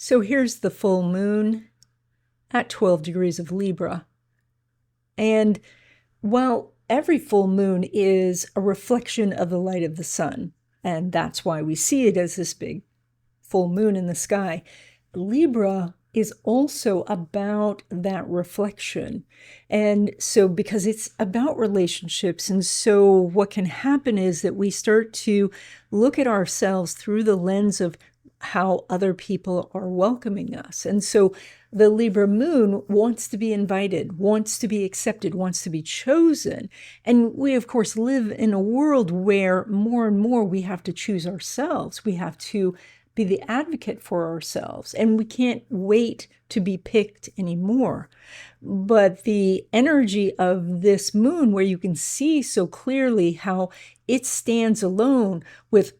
So here's the full moon at 12 degrees of Libra. And while every full moon is a reflection of the light of the sun, and that's why we see it as this big full moon in the sky, Libra is also about that reflection. And so because it's about relationships, and so what can happen is that we start to look at ourselves through the lens of how other people are welcoming us. And so the Libra moon wants to be invited, wants to be accepted, wants to be chosen. And we, of course, live in a world where more and more we have to choose ourselves. We have to be the advocate for ourselves, and we can't wait to be picked anymore. But the energy of this moon, where you can see so clearly how it stands alone with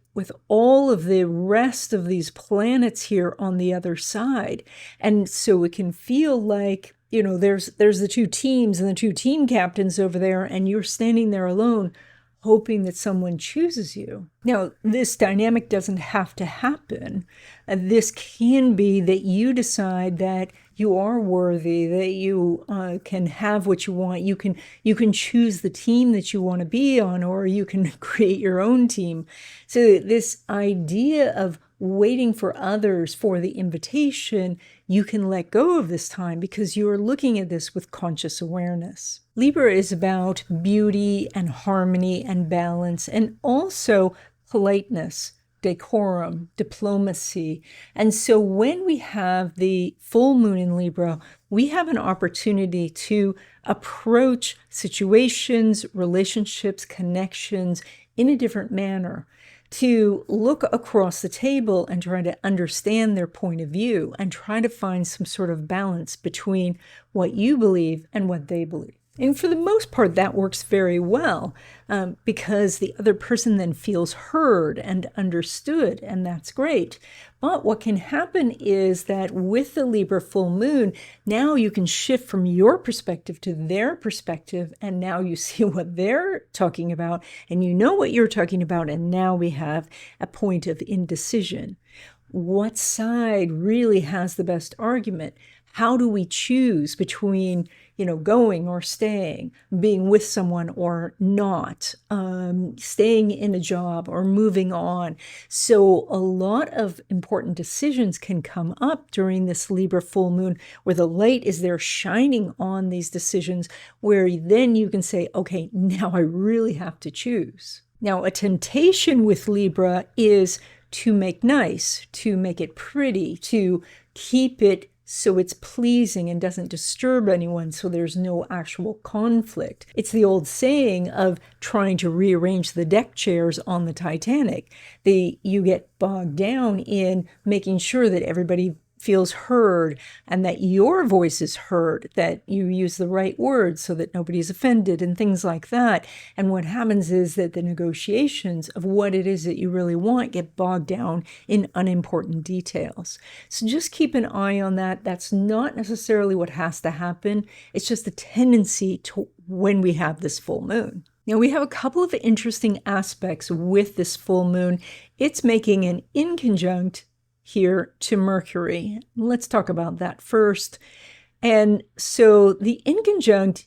all of the rest of these planets here on the other side. And so it can feel like, you know, there's the two teams and the two team captains over there, and you're standing there alone, hoping that someone chooses you. Now, this dynamic doesn't have to happen. This can be that you decide that you are worthy, that you can have what you want. You can choose the team that you want to be on, or you can create your own team. So this idea of waiting for others for the invitation, you can let go of this time because you are looking at this with conscious awareness. Libra is about beauty and harmony and balance, and also politeness, decorum, diplomacy. And so when we have the full moon in Libra, we have an opportunity to approach situations, relationships, connections in a different manner, to look across the table and try to understand their point of view and try to find some sort of balance between what you believe and what they believe. And for the most part, that works very well because the other person then feels heard and understood, and that's great. But what can happen is that with the Libra full moon, now you can shift from your perspective to their perspective, and now you see what they're talking about, and you know what you're talking about, and now we have a point of indecision. What side really has the best argument? How do we choose between, going or staying, being with someone or not, staying in a job or moving on? So a lot of important decisions can come up during this Libra full moon where the light is there shining on these decisions, where then you can say, okay, now I really have to choose. Now, a temptation with Libra is to make nice, to make it pretty, to keep it so it's pleasing and doesn't disturb anyone, so there's no actual conflict. It's the old saying of trying to rearrange the deck chairs on the Titanic. You get bogged down in making sure that everybody feels heard and that your voice is heard, that you use the right words so that nobody's offended and things like that. And what happens is that the negotiations of what it is that you really want get bogged down in unimportant details. So just keep an eye on that. That's not necessarily what has to happen. It's just a tendency to when we have this full moon. Now, we have a couple of interesting aspects with this full moon. It's making an inconjunct here to Mercury. Let's talk about that first. And so the inconjunct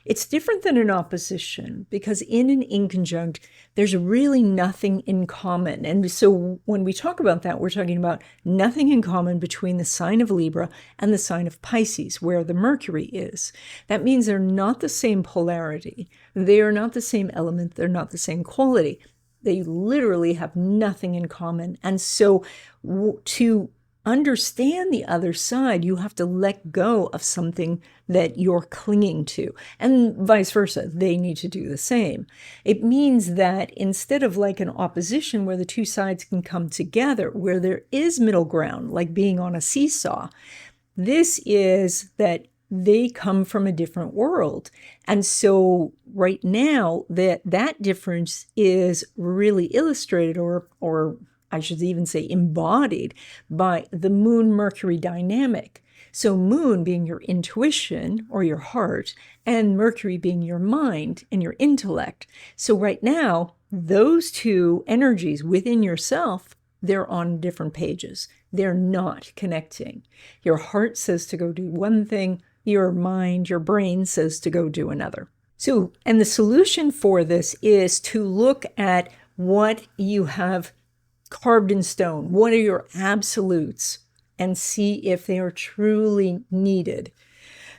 it's different than an opposition, because in an inconjunct, there's really nothing in common. And so when we talk about that, we're talking about nothing in common between the sign of Libra and the sign of Pisces, where the Mercury is. That means they're not the same polarity. They are not the same element. They're not the same quality. They literally have nothing in common. And so to understand the other side, you have to let go of something that you're clinging to, and vice versa. They need to do the same. It means that instead of like an opposition where the two sides can come together, where there is middle ground, like being on a seesaw, this is that they come from a different world. And so right now that difference is really illustrated, or I should even say embodied, by the Moon-Mercury dynamic. So Moon being your intuition or your heart, and Mercury being your mind and your intellect. So right now, those two energies within yourself they're on different pages. They're not connecting. Your heart says to go do one thing, your mind, your brain says to go do another. So, and the solution for this is to look at what you have carved in stone. What are your absolutes? And see if they are truly needed.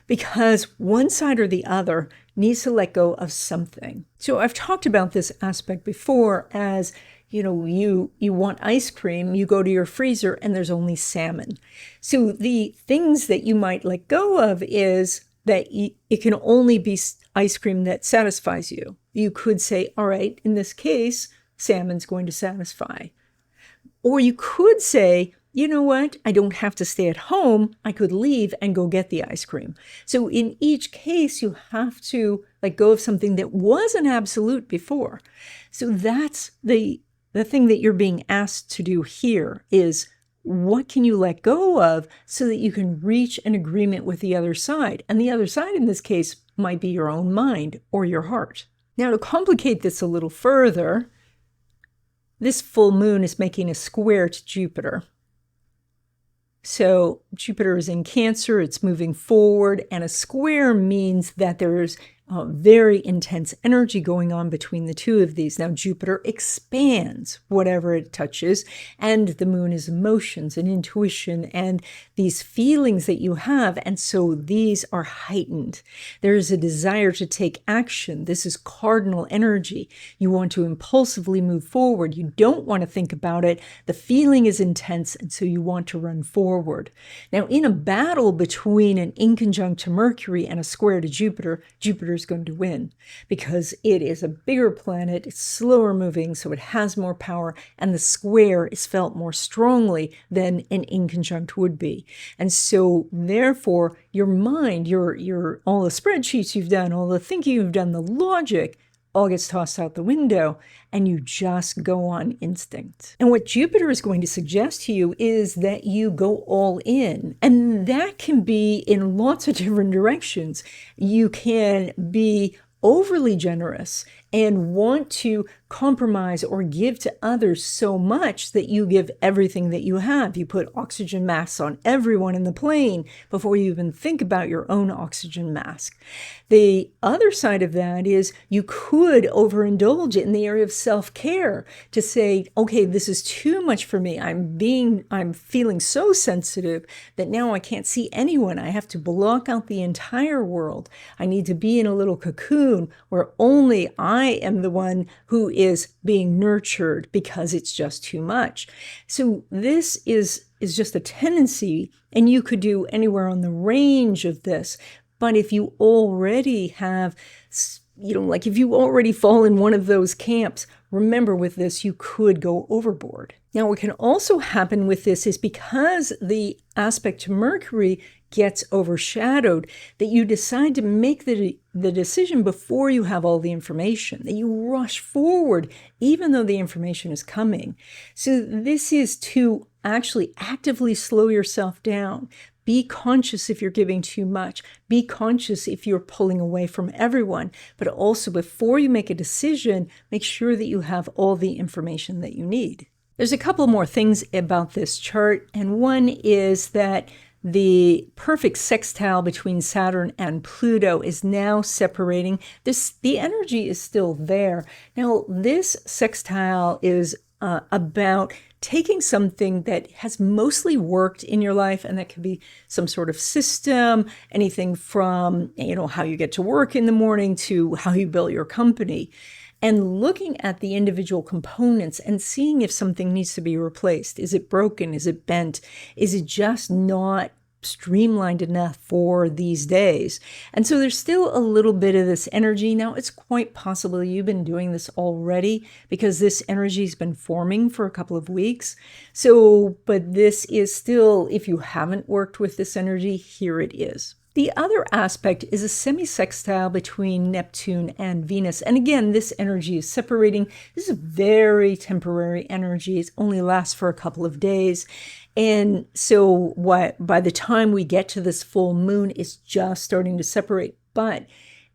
Because one side or the other needs to let go of something. So I've talked about this aspect before as, you want ice cream, you go to your freezer and there's only salmon. So the things that you might let go of is that it can only be ice cream that satisfies you. You could say, all right, in this case, salmon's going to satisfy. Or you could say, you know what? I don't have to stay at home. I could leave and go get the ice cream. So in each case, you have to let go of something that was an absolute before. So that's the thing that you're being asked to do here is what can you let go of so that you can reach an agreement with the other side? And the other side in this case might be your own mind or your heart. Now, to complicate this a little further, this full moon is making a square to Jupiter. So Jupiter is in Cancer, it's moving forward, and a square means that there's very intense energy going on between the two of these. Now, Jupiter expands whatever it touches, and the moon is emotions and intuition and these feelings that you have, and so these are heightened. There is a desire to take action. This is cardinal energy. You want to impulsively move forward. You don't want to think about it. The feeling is intense, and so you want to run forward. Now, in a battle between an inconjunct to Mercury and a square to Jupiter, Jupiter is going to win because it is a bigger planet, it's slower moving, so it has more power, and the square is felt more strongly than an inconjunct would be. And so therefore, your mind, your all the spreadsheets you've done, all the thinking you've done, the logic, all gets tossed out the window, and you just go on instinct. And what Jupiter is going to suggest to you is that you go all in. And that can be in lots of different directions. You can be overly generous and want to compromise or give to others so much that you give everything that you have. You put oxygen masks on everyone in the plane before you even think about your own oxygen mask. The other side of that is you could overindulge in the area of self-care to say, okay, this is too much for me. I'm feeling so sensitive that now I can't see anyone. I have to block out the entire world. I need to be in a little cocoon where only I am the one who is being nurtured because it's just too much. So this is just a tendency, and you could do anywhere on the range of this. But if you already have, like if you already fall in one of those camps, remember with this, you could go overboard. Now, what can also happen with this is because the aspect to Mercury gets overshadowed, that you decide to make the decision before you have all the information, that you rush forward even though the information is coming. So this is to actually actively slow yourself down. Be conscious if you're giving too much. Be conscious if you're pulling away from everyone. But also, before you make a decision, make sure that you have all the information that you need. There's a couple more things about this chart, and one is that the perfect sextile between Saturn and Pluto is now separating. The energy is still there. Now, this sextile is about taking something that has mostly worked in your life, and that could be some sort of system, anything from, how you get to work in the morning to how you build your company, and looking at the individual components and seeing if something needs to be replaced. Is it broken? Is it bent? Is it just not streamlined enough for these days? And so there's still a little bit of this energy. Now, it's quite possible you've been doing this already because this energy has been forming for a couple of weeks. So, but this is still, if you haven't worked with this energy, here it is. The other aspect is a semi-sextile between Neptune and Venus. And again, this energy is separating. This is very temporary energy. It only lasts for a couple of days. And so by the time we get to this full moon, it's just starting to separate. But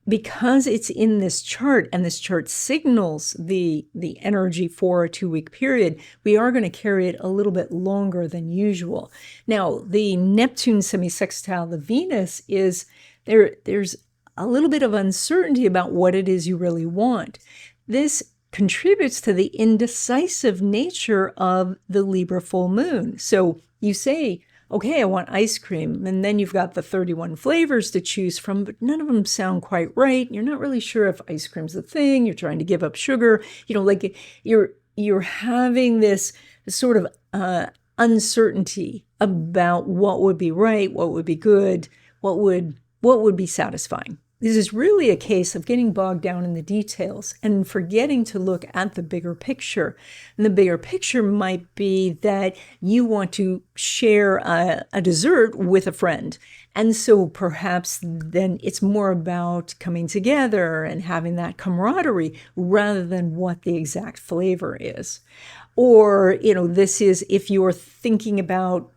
because it's in this chart and this chart signals the energy for a 2-week period, we are going to carry it a little bit longer than usual. Now, the Neptune semi-sextile, the Venus, is there's a little bit of uncertainty about what it is you really want. This contributes to the indecisive nature of the Libra full moon. So you say, okay, I want ice cream. And then you've got the 31 flavors to choose from, but none of them sound quite right. You're not really sure if ice cream's a thing. You're trying to give up sugar. Like you're having this sort of uncertainty about what would be right, what would be good, what would be satisfying. This is really a case of getting bogged down in the details and forgetting to look at the bigger picture. And the bigger picture might be that you want to share a dessert with a friend. And so perhaps then it's more about coming together and having that camaraderie rather than what the exact flavor is. Or, this is if you're thinking about,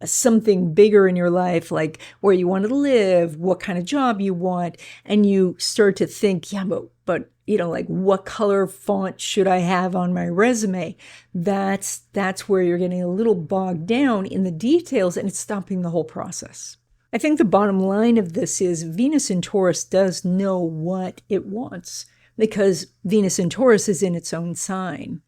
something bigger in your life, like where you want to live, what kind of job you want, and you start to think, yeah, but like what color font should I have on my resume? That's where you're getting a little bogged down in the details, and it's stopping the whole process. I think the bottom line of this is Venus in Taurus does know what it wants because Venus in Taurus is in its own sign.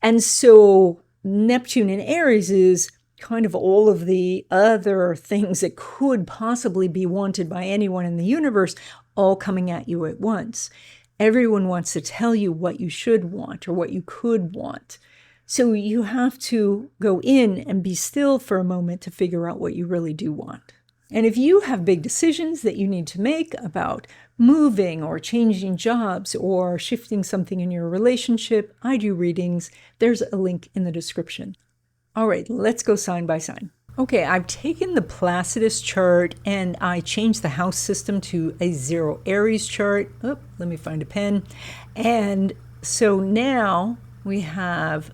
And so Neptune in Aries is kind of all of the other things that could possibly be wanted by anyone in the universe, all coming at you at once. Everyone wants to tell you what you should want or what you could want. So you have to go in and be still for a moment to figure out what you really do want. And if you have big decisions that you need to make about moving or changing jobs or shifting something in your relationship, I do readings. There's a link in the description. All right, let's go sign by sign. Okay, I've taken the Placidus chart and I changed the house system to a 0 Aries chart. Oh, let me find a pen. And so now we have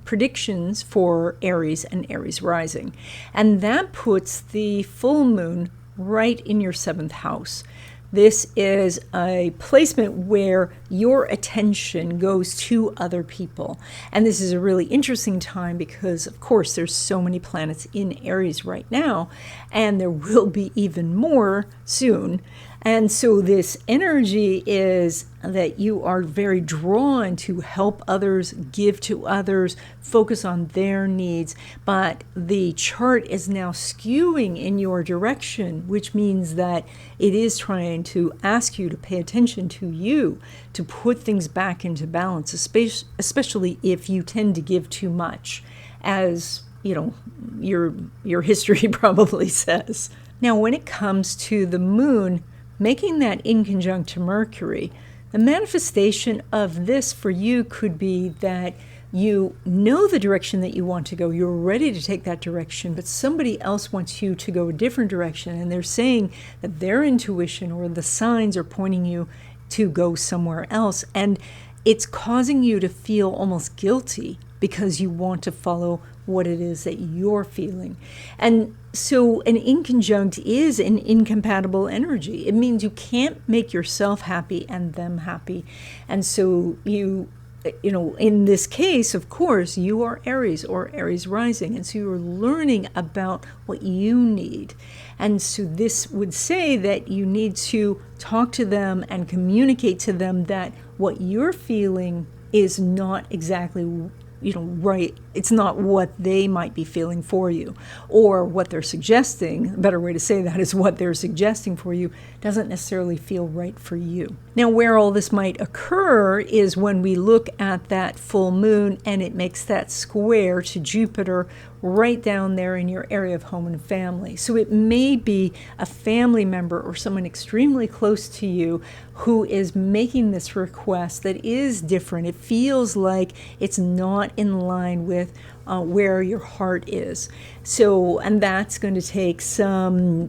predictions for Aries and Aries rising. And that puts the full moon right in your 7th house. This is a placement where your attention goes to other people. And this is a really interesting time because, of course, there's so many planets in Aries right now, and there will be even more soon. And so this energy is that you are very drawn to help others, give to others, focus on their needs. But the chart is now skewing in your direction, which means that it is trying to ask you to pay attention to you, to put things back into balance, especially if you tend to give too much, as your history probably says. Now, when it comes to the moon, making that in conjunct to Mercury, the manifestation of this for you could be that you know the direction that you want to go. You're ready to take that direction, but somebody else wants you to go a different direction, and they're saying that their intuition or the signs are pointing you to go somewhere else, and it's causing you to feel almost guilty because you want to follow what it is that you're feeling. And so an inconjunct is an incompatible energy. It means you can't make yourself happy and them happy. And so in this case, of course, you are Aries or Aries rising. And so you're learning about what you need. And so this would say that you need to talk to them and communicate to them that what you're feeling is not exactly right. It's not what they might be feeling for you, or what they're suggesting. A better way to say that is what they're suggesting for you doesn't necessarily feel right for you. Now, where all this might occur is when we look at that full moon and it makes that square to Jupiter right down there in your area of home and family. So it may be a family member or someone extremely close to you who is making this request that is different. It feels like it's not in line with where your heart is. So, and that's going to take some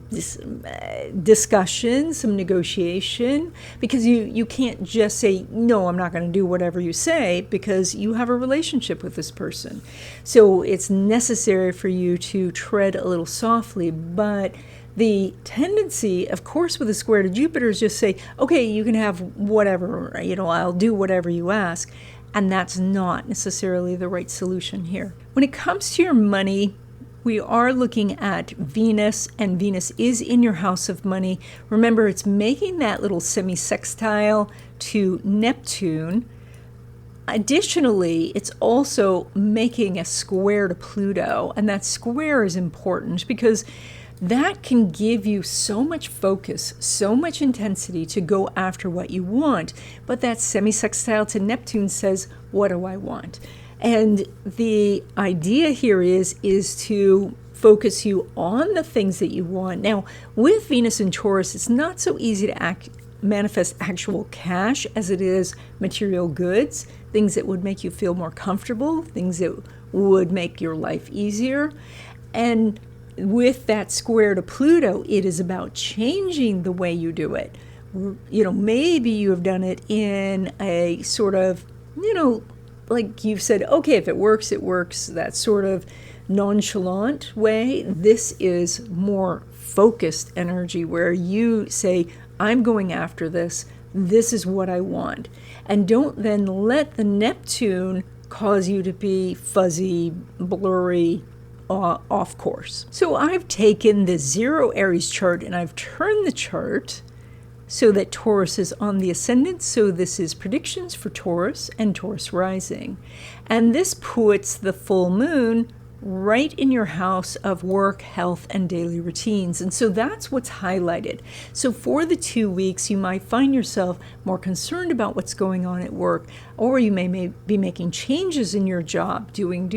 discussion, some negotiation, because you can't just say, no, I'm not going to do whatever you say, because you have a relationship with this person. So it's necessary for you to tread a little softly, but the tendency, of course, with a square to Jupiter is just say, okay, you can have whatever, I'll do whatever you ask. And that's not necessarily the right solution here. When it comes to your money, we are looking at Venus, and Venus is in your house of money. Remember, it's making that little semi-sextile to Neptune. Additionally, it's also making a square to Pluto, and that square is important because that can give you so much focus, so much intensity to go after what you want. But that semi-sextile to Neptune says, what do I want? And the idea here is to focus you on the things that you want. Now, with Venus and Taurus, it's not so easy to manifest actual cash as it is material goods, things that would make you feel more comfortable, things that would make your life easier. And with that square to Pluto, it is about changing the way you do it. Maybe you have done it in a sort of, like you've said, okay, if it works, it works, that sort of nonchalant way. This is more focused energy where you say, I'm going after this. This is what I want. And don't then let the Neptune cause you to be fuzzy, blurry, off course. So I've taken the 0 Aries chart and I've turned the chart so that Taurus is on the ascendant. So this is predictions for Taurus and Taurus rising. And this puts the full moon right in your house of work, health, and daily routines. And so that's what's highlighted. So for the 2 weeks, you might find yourself more concerned about what's going on at work, or you may be making changes in your job, doing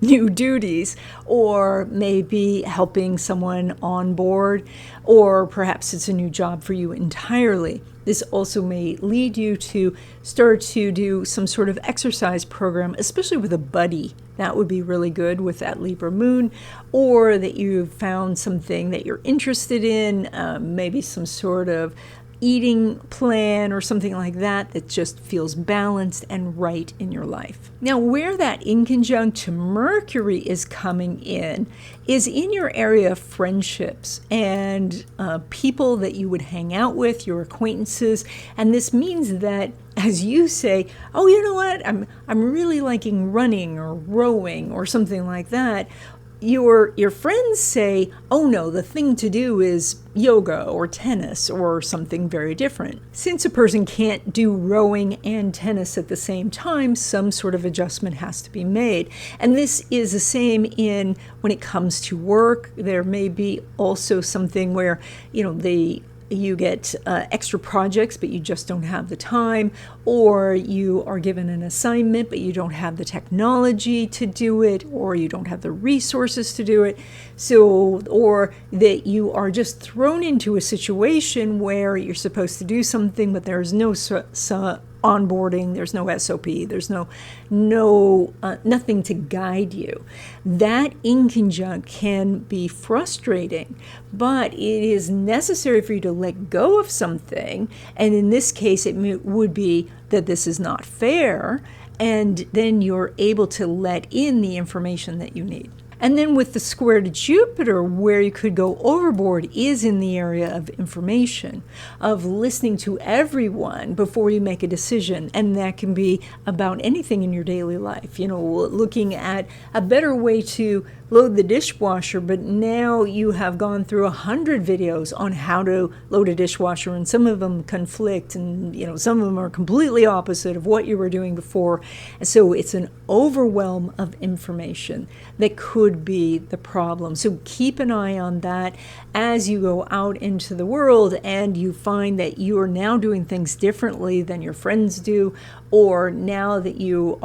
new duties, or maybe helping someone on board, or perhaps it's a new job for you entirely. This also may lead you to start to do some sort of exercise program, especially with a buddy. That would be really good with that Libra moon, or that you've found something that you're interested in, maybe some sort of eating plan or something like that that just feels balanced and right in your life. Now, where that inconjunct to Mercury is coming in is in your area of friendships and people that you would hang out with, your acquaintances. And this means that as you say, oh, you know what, I'm really liking running or rowing or something like that, your friends say, oh no, the thing to do is yoga or tennis or something very different. Since a person can't do rowing and tennis at the same time, some sort of adjustment has to be made. And this is the same when it comes to work. There may be also something where, you get extra projects, but you just don't have the time, or you are given an assignment, but you don't have the technology to do it, or you don't have the resources to do it. So, or that you are just thrown into a situation where you're supposed to do something, but there's no onboarding, there's no SOP, there's nothing to guide you. That inconjunct can be frustrating, but it is necessary for you to let go of something. And in this case, it would be that this is not fair, and then you're able to let in the information that you need. And then with the square to Jupiter, where you could go overboard is in the area of information, of listening to everyone before you make a decision. And that can be about anything in your daily life, looking at a better way to load the dishwasher, but now you have gone through 100 videos on how to load a dishwasher, and some of them conflict, and some of them are completely opposite of what you were doing before. And so it's an overwhelm of information that could be the problem. So keep an eye on that as you go out into the world and you find that you are now doing things differently than your friends do, or now that you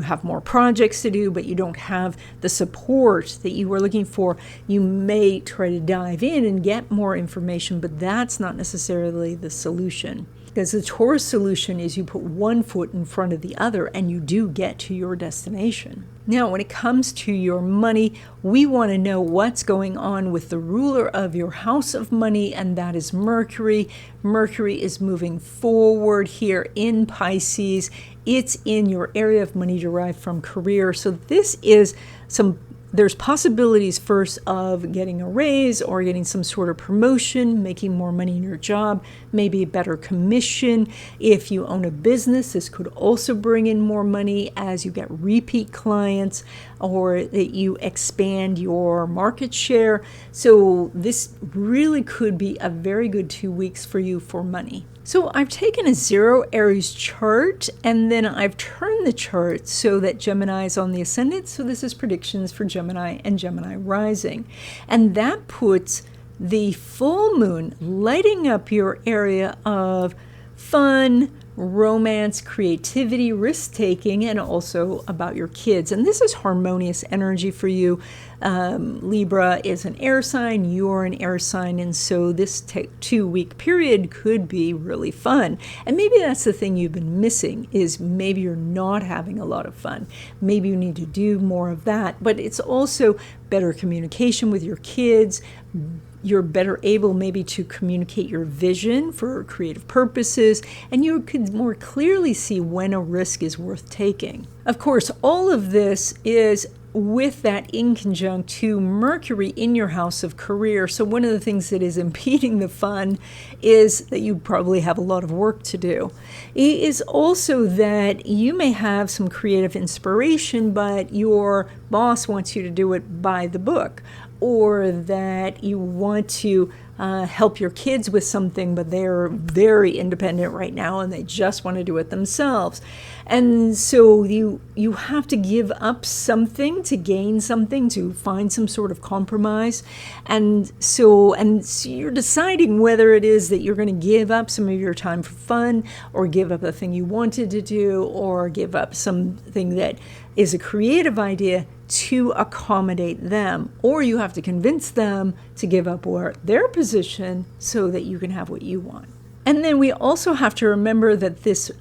have more projects to do, but you don't have the support that you were looking for. You may try to dive in and get more information, but that's not necessarily the solution. Because the Taurus solution is you put one foot in front of the other and you do get to your destination. Now, when it comes to your money, we want to know what's going on with the ruler of your house of money, and that is Mercury. Mercury is moving forward here in Pisces. It's in your area of money derived from career. So this is there's possibilities first of getting a raise or getting some sort of promotion, making more money in your job, maybe a better commission. If you own a business, this could also bring in more money as you get repeat clients or that you expand your market share. So this really could be a very good 2 weeks for you for money. So I've taken a 0 Aries chart and then I've turned the chart so that Gemini is on the ascendant. So this is predictions for Gemini and Gemini rising. And that puts the full moon lighting up your area of fun, romance, creativity, risk-taking, and also about your kids. And this is harmonious energy for you. Libra is an air sign, you're an air sign, and so this 2 week period could be really fun. And maybe that's the thing you've been missing, is maybe you're not having a lot of fun. Maybe you need to do more of that, but it's also better communication with your kids. You're better able maybe to communicate your vision for creative purposes, and you could more clearly see when a risk is worth taking. Of course, all of this is with that in conjunct to Mercury in your house of career. So one of the things that is impeding the fun is that you probably have a lot of work to do. It is also that you may have some creative inspiration, but your boss wants you to do it by the book, or that you want to help your kids with something, but they're very independent right now and they just want to do it themselves. And so you have to give up something to gain something, to find some sort of compromise. And so you're deciding whether it is that you're going to give up some of your time for fun, or give up a thing you wanted to do, or give up something that is a creative idea to accommodate them, or you have to convince them to give up their position so that you can have what you want. And then we also have to remember that this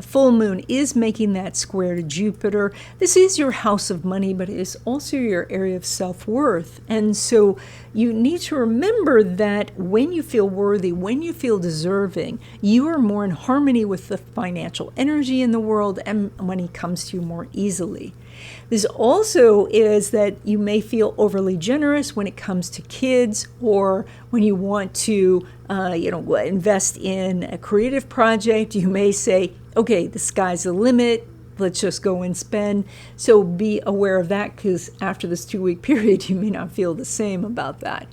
full moon is making that square to Jupiter. This is your house of money, but it is also your area of self-worth. And so you need to remember that when you feel worthy, when you feel deserving, you are more in harmony with the financial energy in the world, and money comes to you more easily. This also is that you may feel overly generous when it comes to kids, or when you want to invest in a creative project. You may say, okay, the sky's the limit, let's just go and spend. So be aware of that, because after this 2 week period, you may not feel the same about that.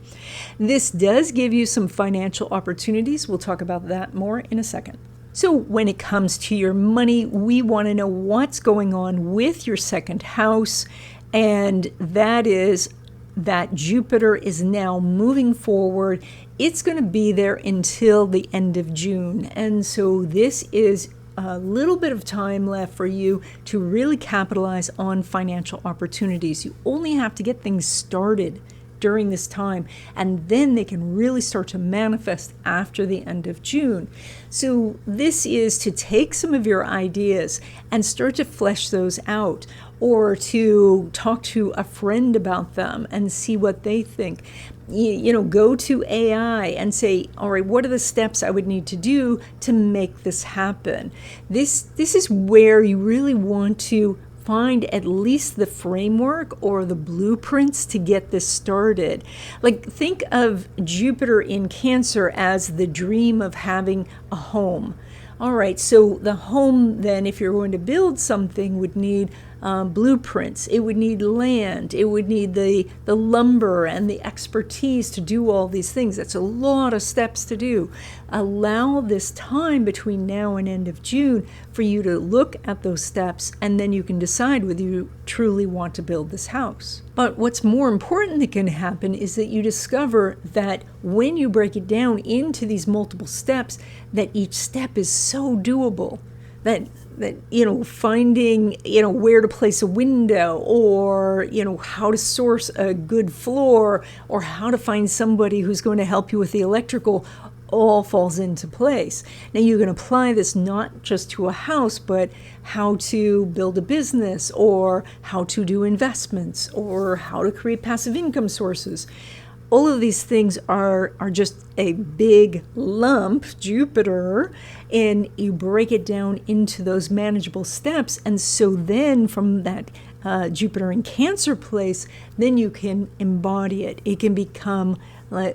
This does give you some financial opportunities. We'll talk about that more in a second. So when it comes to your money, we want to know what's going on with your second house, and that is that Jupiter is now moving forward. It's going to be there until the end of June, and so this is a little bit of time left for you to really capitalize on financial opportunities. You only have to get things started during this time, and then they can really start to manifest after the end of June. So this is to take some of your ideas and start to flesh those out, or to talk to a friend about them and see what they think. Go to AI and say, all right, what are the steps I would need to do to make this happen? This is where you really want to find at least the framework or the blueprints to get this started. Like, think of Jupiter in Cancer as the dream of having a home. All right, so the home then, if you're going to build something, would need blueprints. It would need land. It would need the lumber and the expertise to do all these things. That's a lot of steps to do. Allow this time between now and end of June for you to look at those steps, and then you can decide whether you truly want to build this house. But what's more important that can happen is that you discover that when you break it down into these multiple steps, that each step is so doable. That finding where to place a window, or how to source a good floor, or how to find somebody who's going to help you with the electrical, all falls into place. Now you can apply this not just to a house, but how to build a business, or how to do investments, or how to create passive income sources. All of these things are just a big lump, Jupiter, and you break it down into those manageable steps. And so then from that Jupiter in Cancer place, then you can embody it. It can become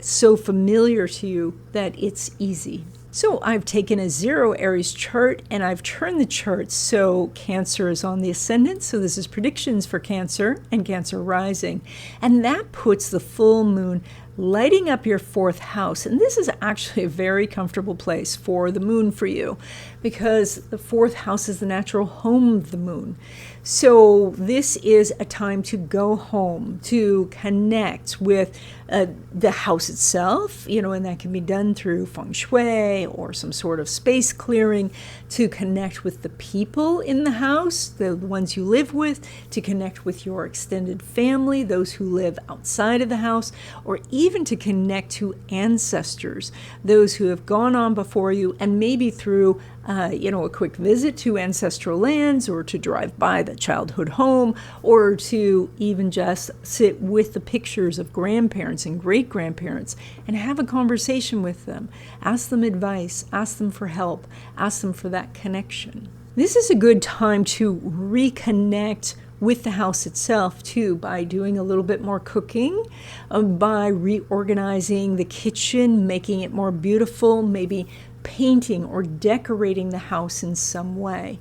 so familiar to you that it's easy. So I've taken a 0 Aries chart and I've turned the chart so Cancer is on the ascendant. So this is predictions for Cancer and Cancer rising. And that puts the full moon lighting up your 4th house. And this is actually a very comfortable place for the moon for you, because the 4th house is the natural home of the moon. So this is a time to go home, to connect with the house itself, and that can be done through feng shui or some sort of space clearing, to connect with the people in the house, the ones you live with, to connect with your extended family, those who live outside of the house, or even to connect to ancestors, those who have gone on before you, and maybe through a quick visit to ancestral lands, or to drive by the childhood home, or to even just sit with the pictures of grandparents and great-grandparents and have a conversation with them. Ask them advice, ask them for help, ask them for that connection. This is a good time to reconnect with the house itself too, by doing a little bit more cooking, by reorganizing the kitchen, making it more beautiful, maybe painting or decorating the house in some way.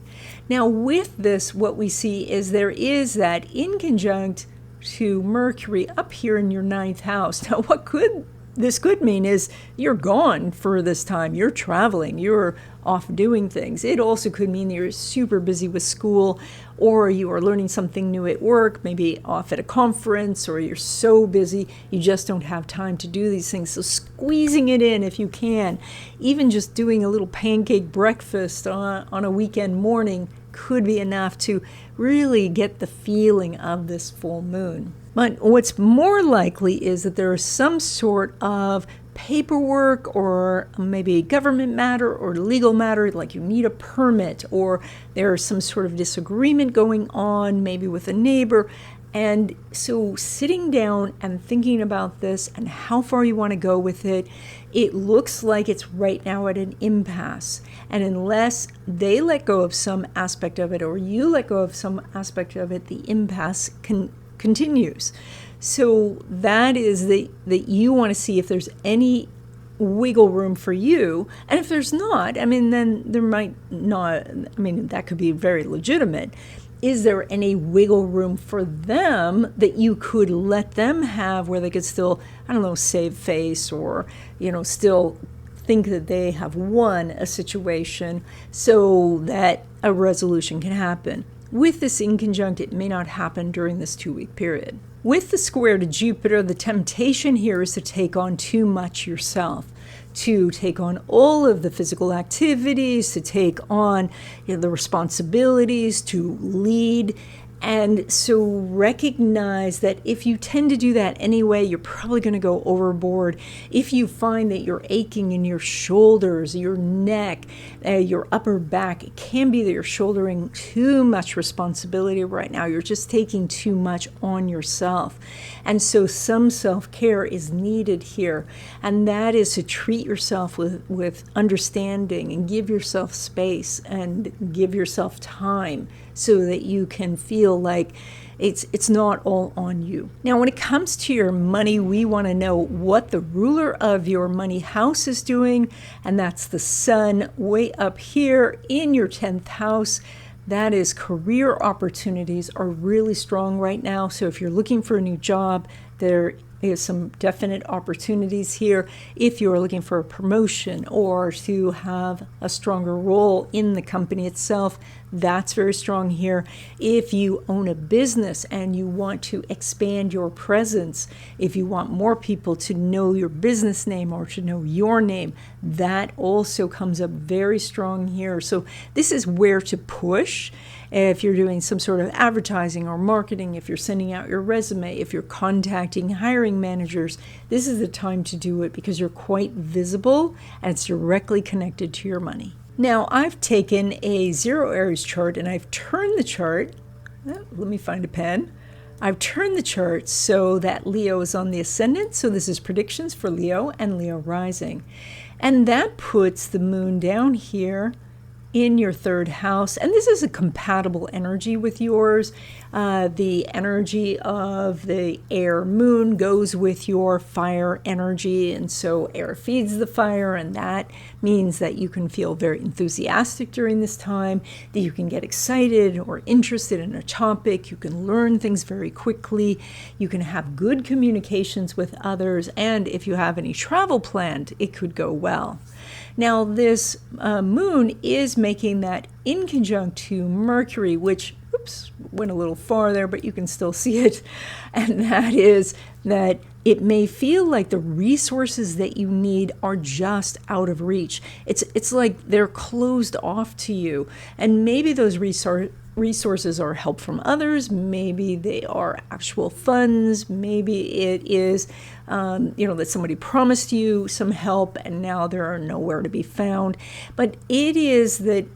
Now with this, what we see is there is that inconjunct to Mercury up here in your 9th house. Now what this could mean is you're gone for this time, you're traveling, you're off doing things. It also could mean that you're super busy with school, or you are learning something new at work, maybe off at a conference, or you're so busy you just don't have time to do these things. So squeezing it in if you can, even just doing a little pancake breakfast on a weekend morning could be enough to really get the feeling of this full moon. But what's more likely is that there is some sort of paperwork, or maybe a government matter or legal matter, like you need a permit, or there's some sort of disagreement going on, maybe with a neighbor. And so sitting down and thinking about this and how far you want to go with it, it looks like it's right now at an impasse. And unless they let go of some aspect of it, or you let go of some aspect of it, the impasse continues. So that is that you want to see if there's any wiggle room for you. And if there's not, then there might not, that could be very legitimate. Is there any wiggle room for them that you could let them have, where they could still, save face, or, still think that they have won a situation so that a resolution can happen? With this inconjunct, it may not happen during this 2-week period. With the square to Jupiter, the temptation here is to take on too much yourself, to take on all of the physical activities, to take on the responsibilities, to lead. And so recognize that if you tend to do that anyway, you're probably going to go overboard. If you find that you're aching in your shoulders, your neck, your upper back, it can be that you're shouldering too much responsibility right now. You're just taking too much on yourself. And so some self-care is needed here. And that is to treat yourself with understanding, and give yourself space and give yourself time, so that you can feel like it's not all on you. Now, when it comes to your money, we want to know what the ruler of your money house is doing, and that's the sun way up here in your 10th house. That is, career opportunities are really strong right now. So if you're looking for a new job, there is some definite opportunities here. If you're looking for a promotion or to have a stronger role in the company itself, that's very strong here. If you own a business and you want to expand your presence, if you want more people to know your business name or to know your name, that also comes up very strong here. So this is where to push. if you're doing some sort of advertising or marketing, if you're sending out your resume, if you're contacting hiring managers, this is the time to do it because you're quite visible and it's directly connected to your money. Now, I've taken a 0 Aries chart and I've turned the chart. Let me find a pen. I've turned the chart so that Leo is on the ascendant. So this is predictions for Leo and Leo rising. And that puts the moon down here in your 3rd house. And this is a compatible energy with yours. The energy of the air moon goes with your fire energy. And so air feeds the fire. And that means that you can feel very enthusiastic during this time, that you can get excited or interested in a topic. You can learn things very quickly. You can have good communications with others. And if you have any travel planned, it could go well. Now, this moon is making that inconjunct to Mercury, which, oops, went a little far there, but you can still see it. And that is that it may feel like the resources that you need are just out of reach. It's like they're closed off to you. And maybe those resources are help from others. Maybe they are actual funds. Maybe it is, that somebody promised you some help and now there are nowhere to be found. But it is that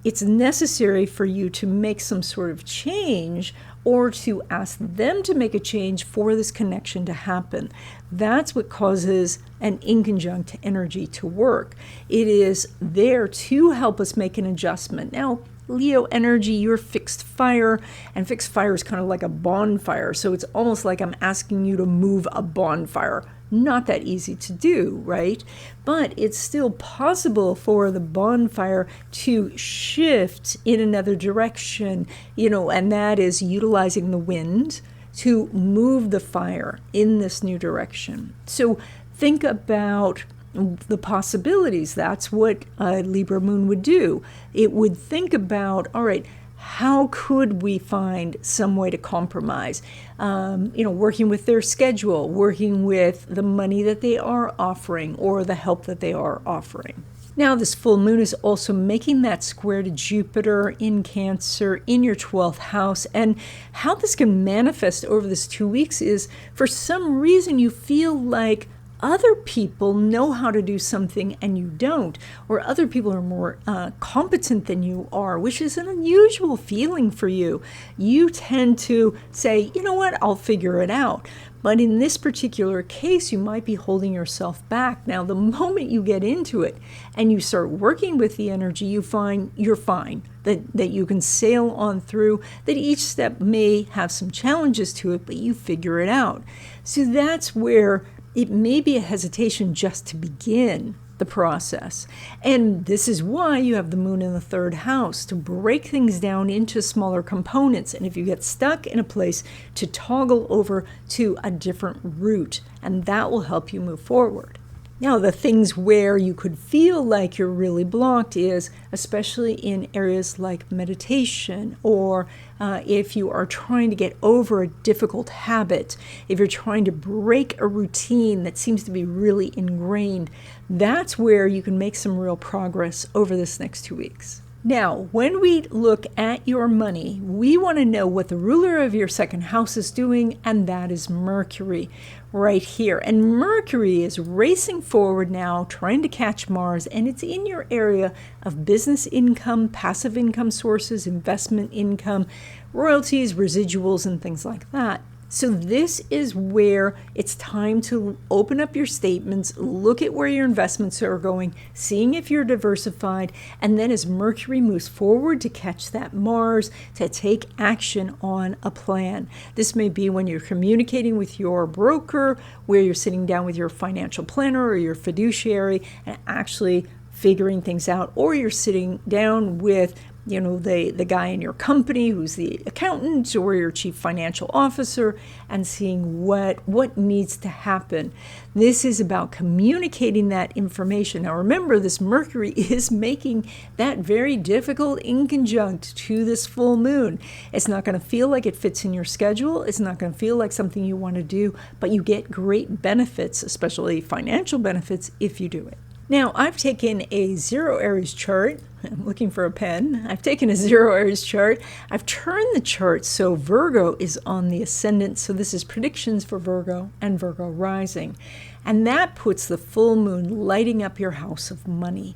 it's necessary for you to make some sort of change or to ask them to make a change for this connection to happen. That's what causes an inconjunct energy to work. It is there to help us make an adjustment. Now, Leo energy, you're fixed fire, and fixed fire is kind of like a bonfire. So it's almost like I'm asking you to move a bonfire. Not that easy to do, right? But it's still possible for the bonfire to shift in another direction, and that is utilizing the wind to move the fire in this new direction. So think about the possibilities. That's what a Libra moon would do. It would think about, all right, how could we find some way to compromise? Working with their schedule, working with the money that they are offering or the help that they are offering. Now, this full moon is also making that square to Jupiter in Cancer in your 12th house. And how this can manifest over this 2 weeks is, for some reason, you feel like other people know how to do something and you don't, or other people are more competent than you are, which is an unusual feeling for you. You tend to say, you know what, I'll figure it out. But in this particular case, you might be holding yourself back. Now, the moment you get into it and you start working with the energy, you find you're fine, that you can sail on through, that each step may have some challenges to it, but you figure it out. So that's where it may be a hesitation just to begin the process. And this is why you have the moon in the 3rd house, to break things down into smaller components. And if you get stuck in a place, to toggle over to a different route, and that will help you move forward. Now, the things where you could feel like you're really blocked is especially in areas like meditation, or if you are trying to get over a difficult habit, if you're trying to break a routine that seems to be really ingrained, that's where you can make some real progress over this next 2 weeks. Now, when we look at your money, we want to know what the ruler of your 2nd house is doing, and that is Mercury right here. And Mercury is racing forward now, trying to catch Mars, and it's in your area of business income, passive income sources, investment income, royalties, residuals, and things like that. So this is where it's time to open up your statements, look at where your investments are going, seeing if you're diversified, and then as Mercury moves forward to catch that Mars, to take action on a plan. This may be when you're communicating with your broker, where you're sitting down with your financial planner or your fiduciary and actually figuring things out, or you're sitting down with the guy in your company who's the accountant or your chief financial officer and seeing what needs to happen. This is about communicating that information. Now remember, this Mercury is making that very difficult inconjunct to this full moon. It's not going to feel like it fits in your schedule. It's not going to feel like something you want to do, but you get great benefits, especially financial benefits, if you do it. Now, I've taken a zero Aries chart. I'm looking for a pen. I've taken a zero Aries chart. I've turned the chart so Virgo is on the ascendant. So this is predictions for Virgo and Virgo rising. And that puts the full moon lighting up your house of money.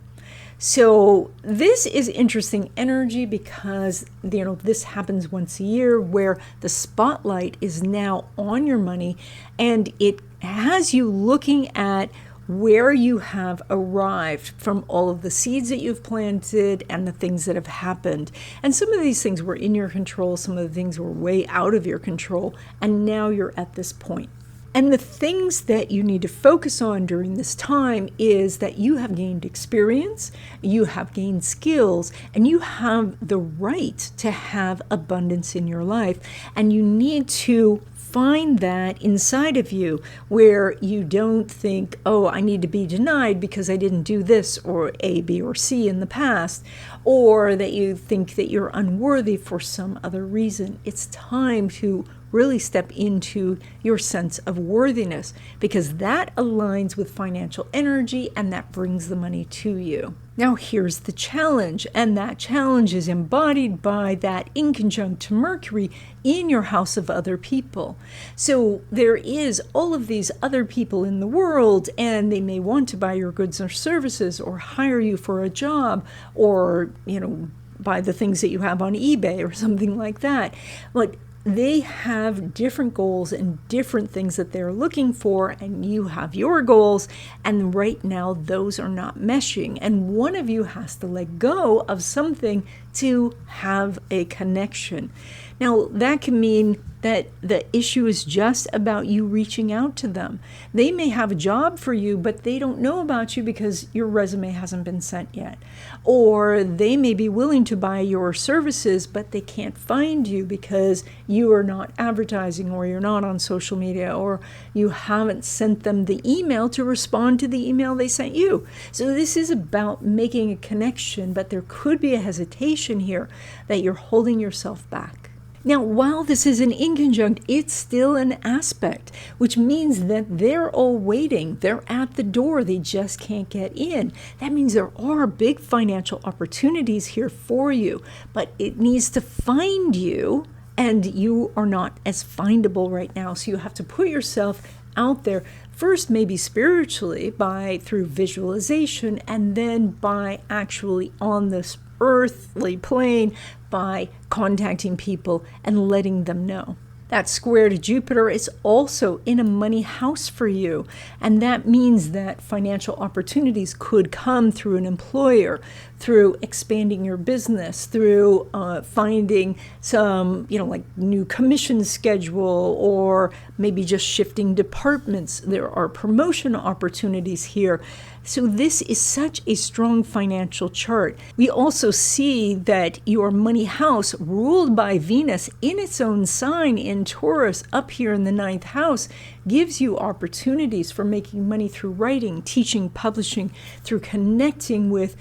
So this is interesting energy because, this happens once a year where the spotlight is now on your money, and it has you looking at where you have arrived from all of the seeds that you've planted and the things that have happened. And some of these things were in your control, some of the things were way out of your control, and now you're at this point. And the things that you need to focus on during this time is that you have gained experience, you have gained skills, and you have the right to have abundance in your life. And you need to find that inside of you where you don't think, oh, I need to be denied because I didn't do this or A, B, or C in the past, or that you think that you're unworthy for some other reason. It's time to really step into your sense of worthiness because that aligns with financial energy and that brings the money to you. Now here's the challenge, and that challenge is embodied by that inconjunct to Mercury in your house of other people. So there is all of these other people in the world, and they may want to buy your goods or services or hire you for a job or, buy the things that you have on eBay or something like that. But they have different goals and different things that they're looking for, and you have your goals, and right now those are not meshing, and one of you has to let go of something to have a connection. Now, that can mean that the issue is just about you reaching out to them. They may have a job for you, but they don't know about you because your resume hasn't been sent yet. Or they may be willing to buy your services, but they can't find you because you are not advertising, or you're not on social media, or you haven't sent them the email to respond to the email they sent you. So this is about making a connection, but there could be a hesitation here that you're holding yourself back. Now, while this is an inconjunct, it's still an aspect, which means that they're all waiting. They're at the door. They just can't get in. That means there are big financial opportunities here for you, but it needs to find you, and you are not as findable right now. So you have to put yourself out there first, maybe spiritually through visualization, and then by actually on this earthly plane by contacting people and letting them know. That square to Jupiter is also in a money house for you. And that means that financial opportunities could come through an employer, through expanding your business, through finding some, like new commission schedule, or maybe just shifting departments. There are promotion opportunities here. So this is such a strong financial chart. We also see that your money house, ruled by Venus in its own sign in Taurus, up here in the 9th house, gives you opportunities for making money through writing, teaching, publishing, through connecting with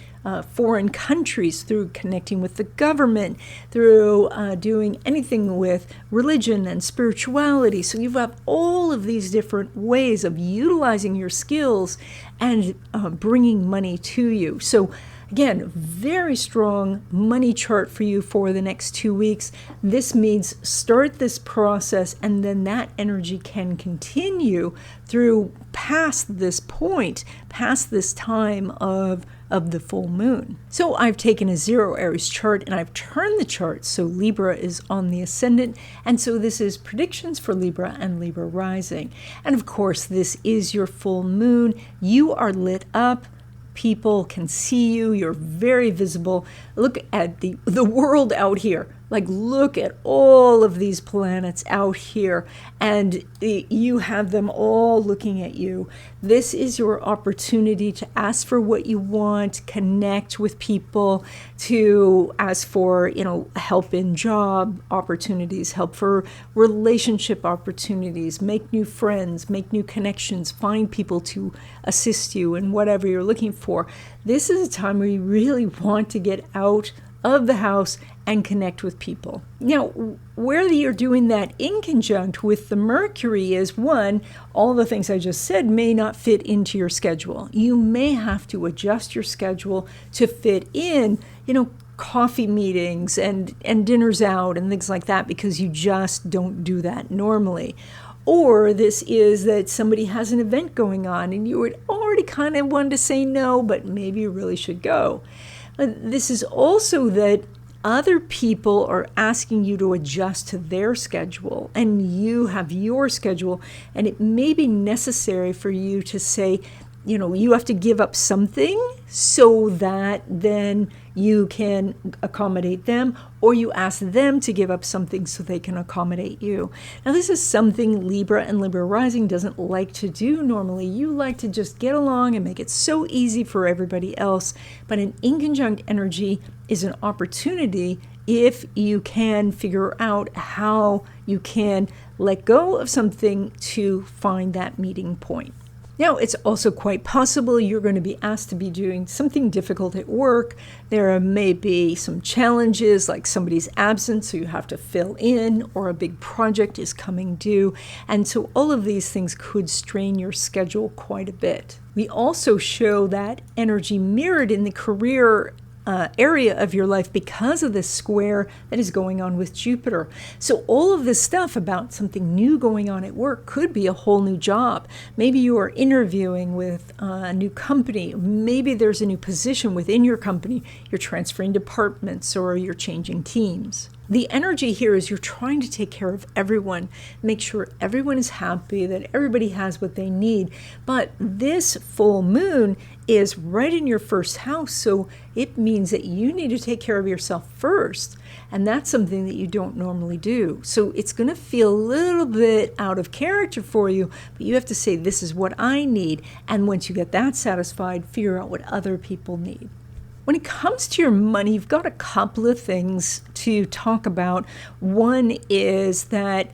foreign countries, through connecting with the government, through doing anything with religion and spirituality. So you have all of these different ways of utilizing your skills and bringing money to you. So again, very strong money chart for you for the next 2 weeks. This means start this process, and then that energy can continue through past this point, past this time of the full moon. So I've taken a zero Aries chart and I've turned the chart so Libra is on the ascendant. And so this is predictions for Libra and Libra rising. And of course, this is your full moon. You are lit up. People can see you. You're very visible. Look at the world out here. Like, look at all of these planets out here, and you have them all looking at you. This is your opportunity to ask for what you want, connect with people, to ask for, help in job opportunities, help for relationship opportunities, make new friends, make new connections, find people to assist you in whatever you're looking for. This is a time where you really want to get out of the house and connect with people. Now, where you're doing that in conjunct with the Mercury is, one, all the things I just said may not fit into your schedule. You may have to adjust your schedule to fit in, coffee meetings and dinners out and things like that, because you just don't do that normally. Or this is that somebody has an event going on and you would already kind of want to say no, but maybe you really should go. But this is also that other people are asking you to adjust to their schedule, and you have your schedule, and it may be necessary for you to say, you have to give up something so that then you can accommodate them, or you ask them to give up something so they can accommodate you. Now, this is something Libra and Libra rising doesn't like to do normally. You like to just get along and make it so easy for everybody else. But an inconjunct energy is an opportunity if you can figure out how you can let go of something to find that meeting point. Now, it's also quite possible you're going to be asked to be doing something difficult at work. There may be some challenges, like somebody's absent, so you have to fill in, or a big project is coming due. And so all of these things could strain your schedule quite a bit. We also show that energy mirrored in the career area of your life because of this square that is going on with Jupiter. So all of this stuff about something new going on at work could be a whole new job. Maybe you are interviewing with a new company. Maybe there's a new position within your company. You're transferring departments or you're changing teams. The energy here is you're trying to take care of everyone, make sure everyone is happy, that everybody has what they need. But this full moon is right in your first house, so it means that you need to take care of yourself first. And that's something that you don't normally do. So it's going to feel a little bit out of character for you, but you have to say, this is what I need. And once you get that satisfied, figure out what other people need. When it comes to your money, you've got a couple of things to talk about. One is that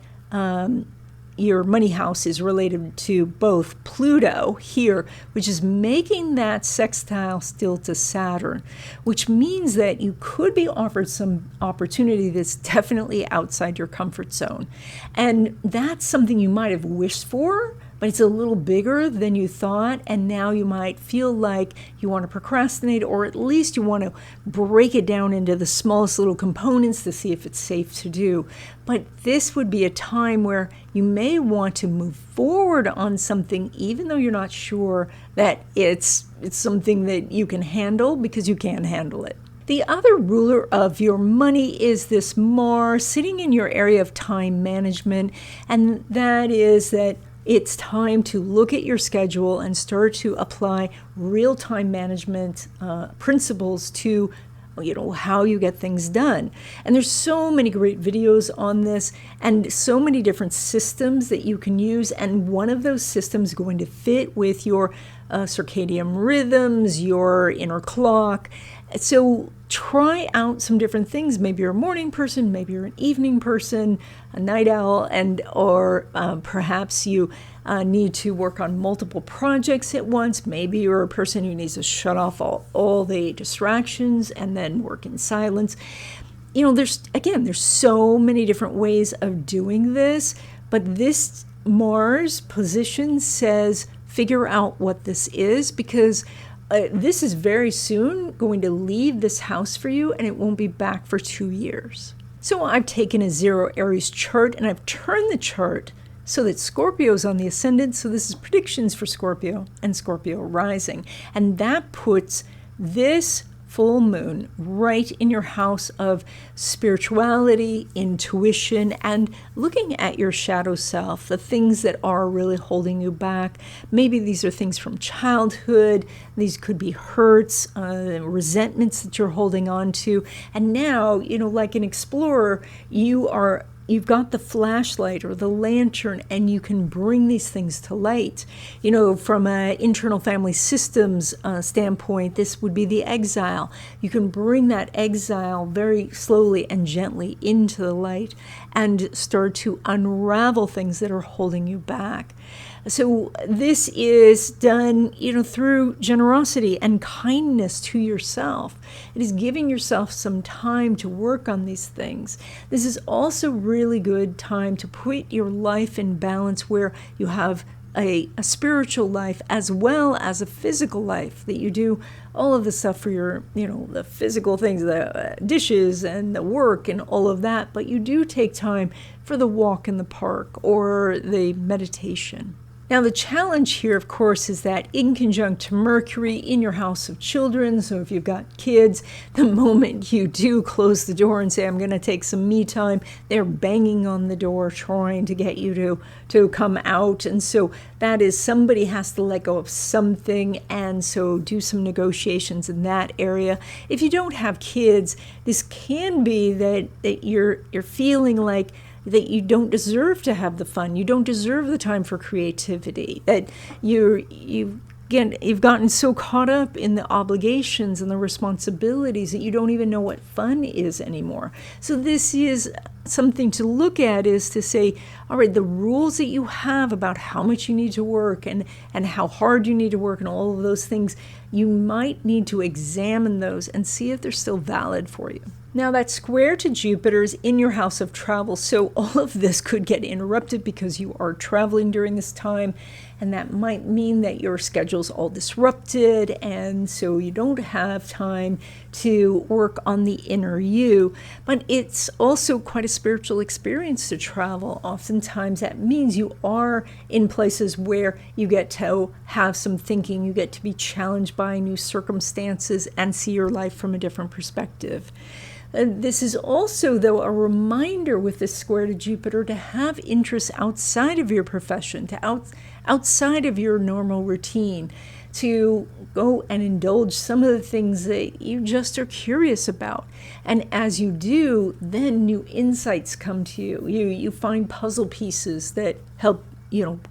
your money house is related to both Pluto here, which is making that sextile still to Saturn, which means that you could be offered some opportunity that's definitely outside your comfort zone. And that's something you might have wished for, but it's a little bigger than you thought, and now you might feel like you want to procrastinate, or at least you want to break it down into the smallest little components to see if it's safe to do. But this would be a time where you may want to move forward on something, even though you're not sure that it's something that you can handle, because you can handle it. The other ruler of your money is this Mars sitting in your area of time management, and that is that it's time to look at your schedule and start to apply real-time management principles to how you get things done. And there's so many great videos on this and so many different systems that you can use. And one of those systems is going to fit with your circadian rhythms, your inner clock. So try out some different things. Maybe you're a morning person, maybe you're an evening person, a night owl, or perhaps you need to work on multiple projects at once. Maybe you're a person who needs to shut off all the distractions and then work in silence. There's so many different ways of doing this, but this Mars position says figure out what this is, because this is very soon going to leave this house for you, and it won't be back for 2 years. So I've taken a 0 Aries chart, and I've turned the chart so that Scorpio is on the ascendant. So this is predictions for Scorpio and Scorpio rising. And that puts this full moon right in your house of spirituality, intuition, and looking at your shadow self, the things that are really holding you back. Maybe these are things from childhood. These could be hurts, resentments that you're holding on to. And now, like an explorer, you've got the flashlight or the lantern, and you can bring these things to light. From an internal family systems standpoint, this would be the exile. You can bring that exile very slowly and gently into the light and start to unravel things that are holding you back. So this is done, through generosity and kindness to yourself. It is giving yourself some time to work on these things. This is also really good time to put your life in balance, where you have a spiritual life as well as a physical life, that you do all of the stuff for your, the physical things, the dishes and the work and all of that, but you do take time for the walk in the park or the meditation. Now, the challenge here, of course, is that in conjunct to Mercury in your house of children. So if you've got kids, the moment you do close the door and say, I'm going to take some me time, they're banging on the door trying to get you to come out. And so that is, somebody has to let go of something, and so do some negotiations in that area. If you don't have kids, this can be that you're feeling like that you don't deserve to have the fun, you don't deserve the time for creativity, that you've gotten so caught up in the obligations and the responsibilities that you don't even know what fun is anymore. So this is something to look at, is to say, all right, the rules that you have about how much you need to work and how hard you need to work and all of those things, you might need to examine those and see if they're still valid for you. Now, that square to Jupiter is in your house of travel, so all of this could get interrupted because you are traveling during this time, and that might mean that your schedule's all disrupted, and so you don't have time to work on the inner you. But it's also quite a spiritual experience to travel. Oftentimes that means you are in places where you get to have some thinking, you get to be challenged by new circumstances and see your life from a different perspective. This is also, though, a reminder with this square to Jupiter to have interests outside of your profession, to outside of your normal routine, to go and indulge some of the things that you just are curious about. And as you do, then new insights come to you. You find puzzle pieces that help,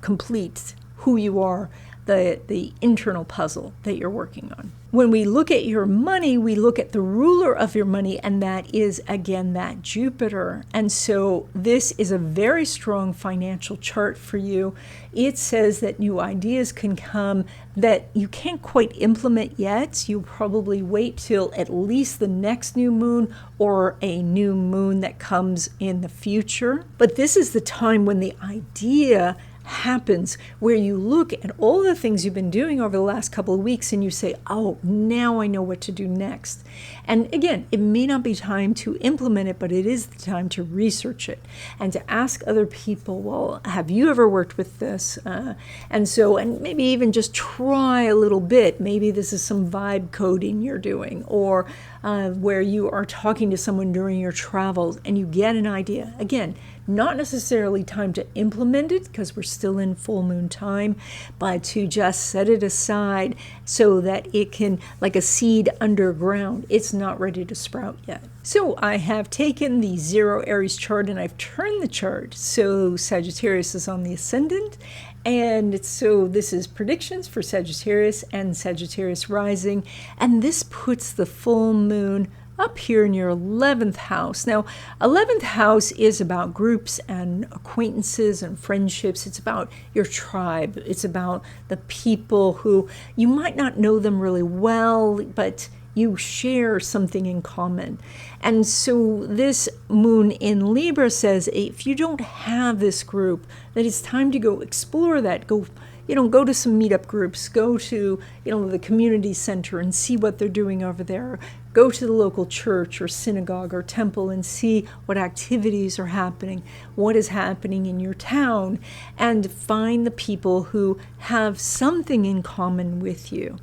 complete who you are, the internal puzzle that you're working on. When we look at your money, we look at the ruler of your money, and that is, again, that Jupiter. And so this is a very strong financial chart for you. It says that new ideas can come that you can't quite implement yet. You probably wait till at least the next new moon or a new moon that comes in the future. But this is the time when the idea happens, where you look at all the things you've been doing over the last couple of weeks and you say, oh, now I know what to do next. And again, it may not be time to implement it, but it is the time to research it and to ask other people, well, have you ever worked with this? And maybe even just try a little bit. Maybe this is some vibe coding you're doing, or where you are talking to someone during your travels and you get an idea. Again, not necessarily time to implement it because we're still in full moon time, but to just set it aside so that it can, like a seed underground, it's not ready to sprout yet. So I have taken the 0 Aries chart and I've turned the chart so Sagittarius is on the ascendant. And so this is predictions for Sagittarius and Sagittarius rising. And this puts the full moon up here in your 11th house. Now, 11th house is about groups and acquaintances and friendships. It's about your tribe. It's about the people who you might not know them really well, but you share something in common. And so this moon in Libra says, if you don't have this group, that it's time to go explore that, go to some meetup groups, go to, the community center and see what they're doing over there. Go to the local church or synagogue or temple and see what activities are happening, what is happening in your town, and find the people who have something in common with you.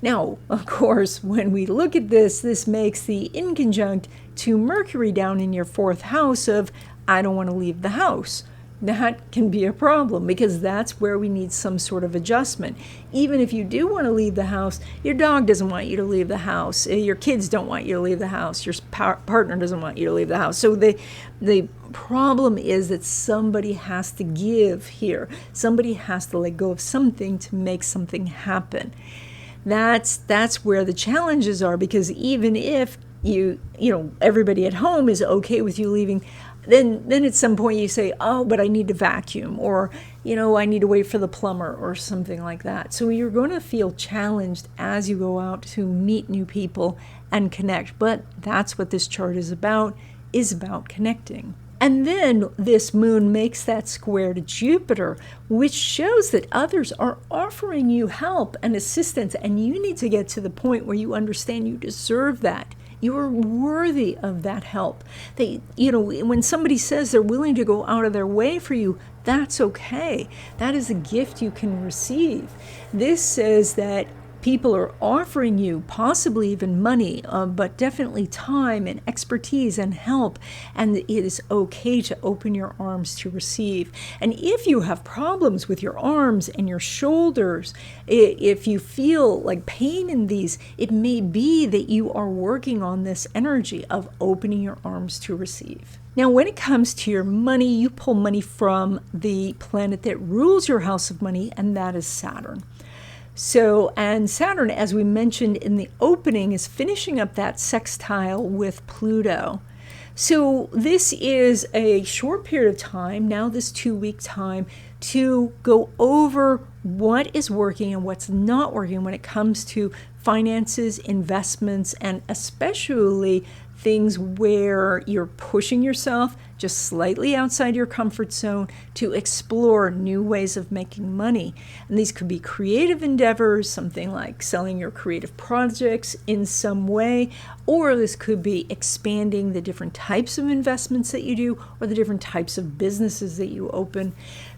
Now, of course, when we look at this makes the inconjunct to Mercury down in your 4th house of, I don't want to leave the house. That can be a problem because that's where we need some sort of adjustment. Even if you do want to leave the house, your dog doesn't want you to leave the house. Your kids don't want you to leave the house. Your partner doesn't want you to leave the house. So the problem is that somebody has to give here. Somebody has to let go of something to make something happen. That's where the challenges are, because even if everybody at home is okay with you leaving, then at some point you say, oh, but I need to vacuum, or, I need to wait for the plumber or something like that. So you're going to feel challenged as you go out to meet new people and connect. But that's what this chart is about connecting. And then this moon makes that square to Jupiter, which shows that others are offering you help and assistance, and you need to get to the point where you understand you deserve that. You are worthy of that help. When somebody says they're willing to go out of their way for you, that's okay. That is a gift you can receive. This says that people are offering you possibly even money, but definitely time and expertise and help, and it is okay to open your arms to receive. And if you have problems with your arms and your shoulders, if you feel like pain in these, it may be that you are working on this energy of opening your arms to receive. Now, when it comes to your money, you pull money from the planet that rules your house of money, and that is Saturn. So, and Saturn, as we mentioned in the opening, is finishing up that sextile with Pluto. So this is a short period of time, now this 2-week time, to go over what is working and what's not working when it comes to finances, investments, and especially things where you're pushing yourself just slightly outside your comfort zone to explore new ways of making money. And these could be creative endeavors, something like selling your creative projects in some way, or this could be expanding the different types of investments that you do or the different types of businesses that you open.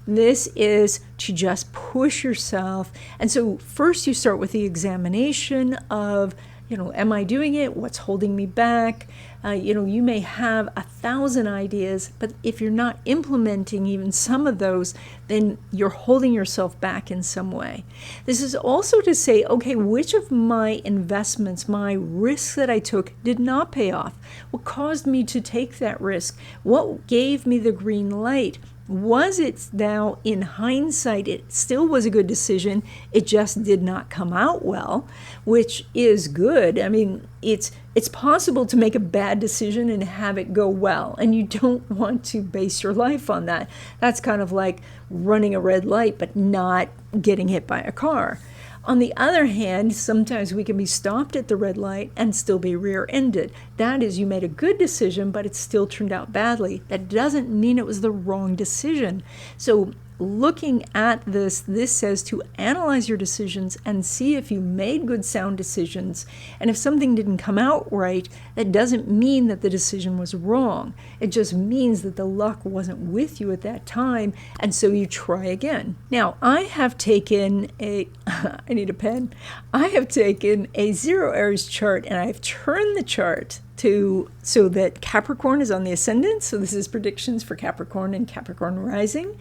This is to just push yourself. And so first you start with the examination of, am I doing it? What's holding me back? You may have 1,000 ideas, but if you're not implementing even some of those, then you're holding yourself back in some way. This is also to say, okay, which of my investments, my risks that I took did not pay off? What caused me to take that risk? What gave me the green light? Was it now, in hindsight, it still was a good decision, it just did not come out well, which is good. I mean, it's possible to make a bad decision and have it go well, and you don't want to base your life on that. That's kind of like running a red light but not getting hit by a car. On the other hand, sometimes we can be stopped at the red light and still be rear-ended. That is, you made a good decision, but it still turned out badly. That doesn't mean it was the wrong decision. So looking at this says to analyze your decisions and see if you made good, sound decisions. And if something didn't come out right, that doesn't mean that the decision was wrong. It just means that the luck wasn't with you at that time, and so you try again. Now, I have taken I need a pen. I have taken a 0 Aries chart, and I've turned the chart so that Capricorn is on the ascendant. So this is predictions for Capricorn and Capricorn rising.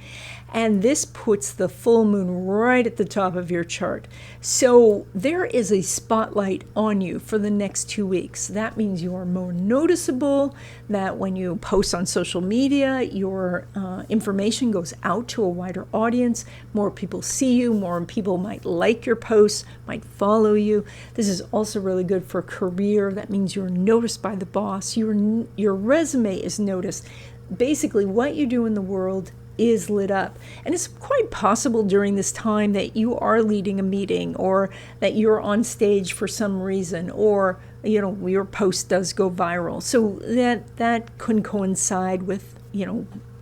And this puts the full moon right at the top of your chart. So there is a spotlight on you for the next 2 weeks. That means you are more noticeable, that when you post on social media, your information goes out to a wider audience. More people see you, more people might like your posts, might follow you. This is also really good for career. That means you're noticed by the boss. Your resume is noticed. Basically, what you do in the world is lit up. And it's quite possible during this time that you are leading a meeting, or that you're on stage for some reason, or your post does go viral. So that can coincide with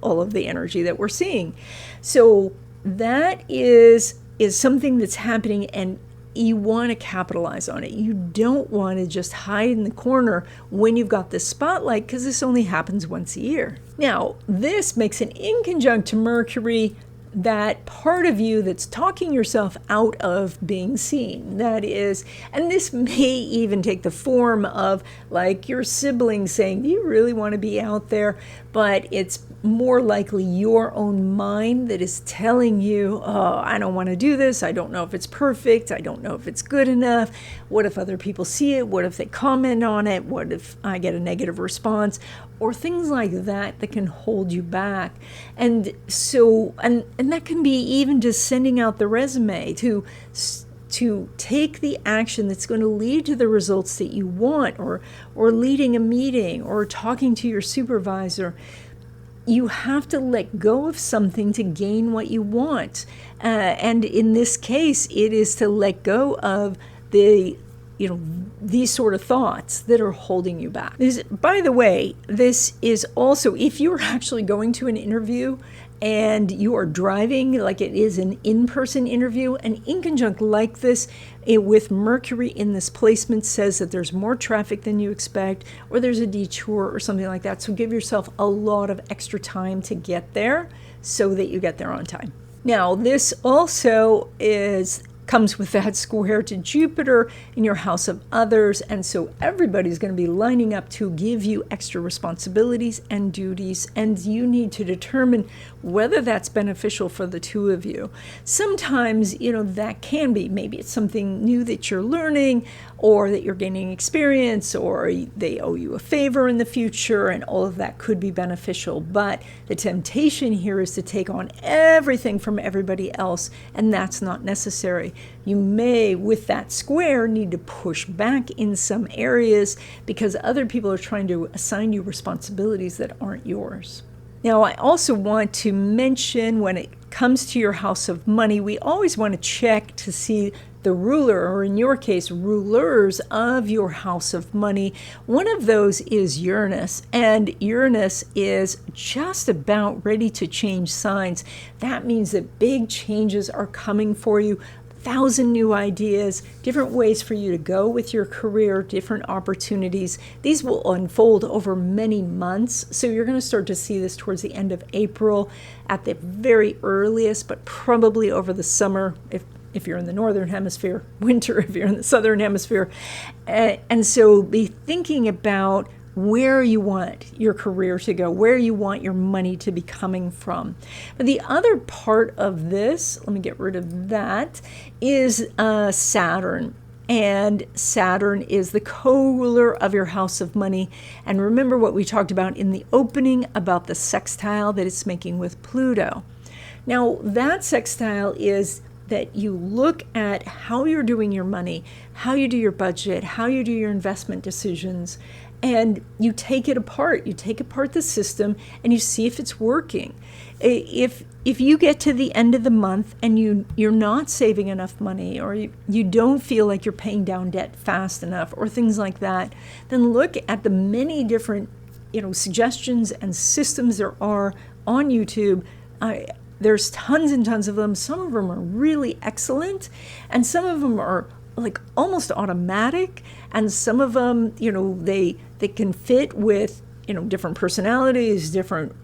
all of the energy that we're seeing. So that is something that's happening, and you want to capitalize on it. You don't want to just hide in the corner when you've got this spotlight, because this only happens once a year. Now, this makes an inconjunct to Mercury, that part of you that's talking yourself out of being seen. That is, and this may even take the form of like your siblings saying, do you really want to be out there? But it's more likely your own mind that is telling you, oh, I don't want to do this. I don't know if it's perfect. I don't know if it's good enough. What if other people see it? What if they comment on it? What if I get a negative response? Or things like that can hold you back. And so, and that can be even just sending out the resume to take the action that's going to lead to the results that you want, or leading a meeting, or talking to your supervisor. you have to let go of something to gain what you want. And in this case, it is to let go of these sort of thoughts that are holding you back. By the way, this is also, if you're actually going to an interview and you are driving, like it is an in-person interview, an inconjunct like this with Mercury in this placement says that there's more traffic than you expect, or there's a detour or something like that. So give yourself a lot of extra time to get there so that you get there on time. Now, this also comes with that square to Jupiter in your house of others, and so everybody's going to be lining up to give you extra responsibilities and duties, and you need to determine whether that's beneficial for the two of you. Sometimes, that can be, maybe it's something new that you're learning, or that you're gaining experience, or they owe you a favor in the future, and all of that could be beneficial. But the temptation here is to take on everything from everybody else, and that's not necessary. You may, with that square, need to push back in some areas because other people are trying to assign you responsibilities that aren't yours. Now, I also want to mention, when it comes to your house of money, we always want to check to see the ruler, or in your case, rulers of your house of money. One of those is Uranus, and Uranus is just about ready to change signs. That means that big changes are coming for you. 1,000 new ideas, different ways for you to go with your career, different opportunities. These will unfold over many months. So you're going to start to see this towards the end of April at the very earliest, but probably over the summer if you're in the northern hemisphere, winter if you're in the southern hemisphere. And so be thinking about where you want your career to go, where you want your money to be coming from. But the other part of this, let me get rid of that, is Saturn. And Saturn is the co-ruler of your house of money. And remember what we talked about in the opening about the sextile that it's making with Pluto. Now, that sextile is that you look at how you're doing your money, how you do your budget, how you do your investment decisions, and you take it apart. You take apart the system and you see if it's working. If you get to the end of the month and you're not saving enough money, or you don't feel like you're paying down debt fast enough, or things like that, then look at the many different suggestions and systems there are on YouTube. There's tons and tons of them. Some of them are really excellent, and some of them are like almost automatic, and some of them, they can fit with different personalities, different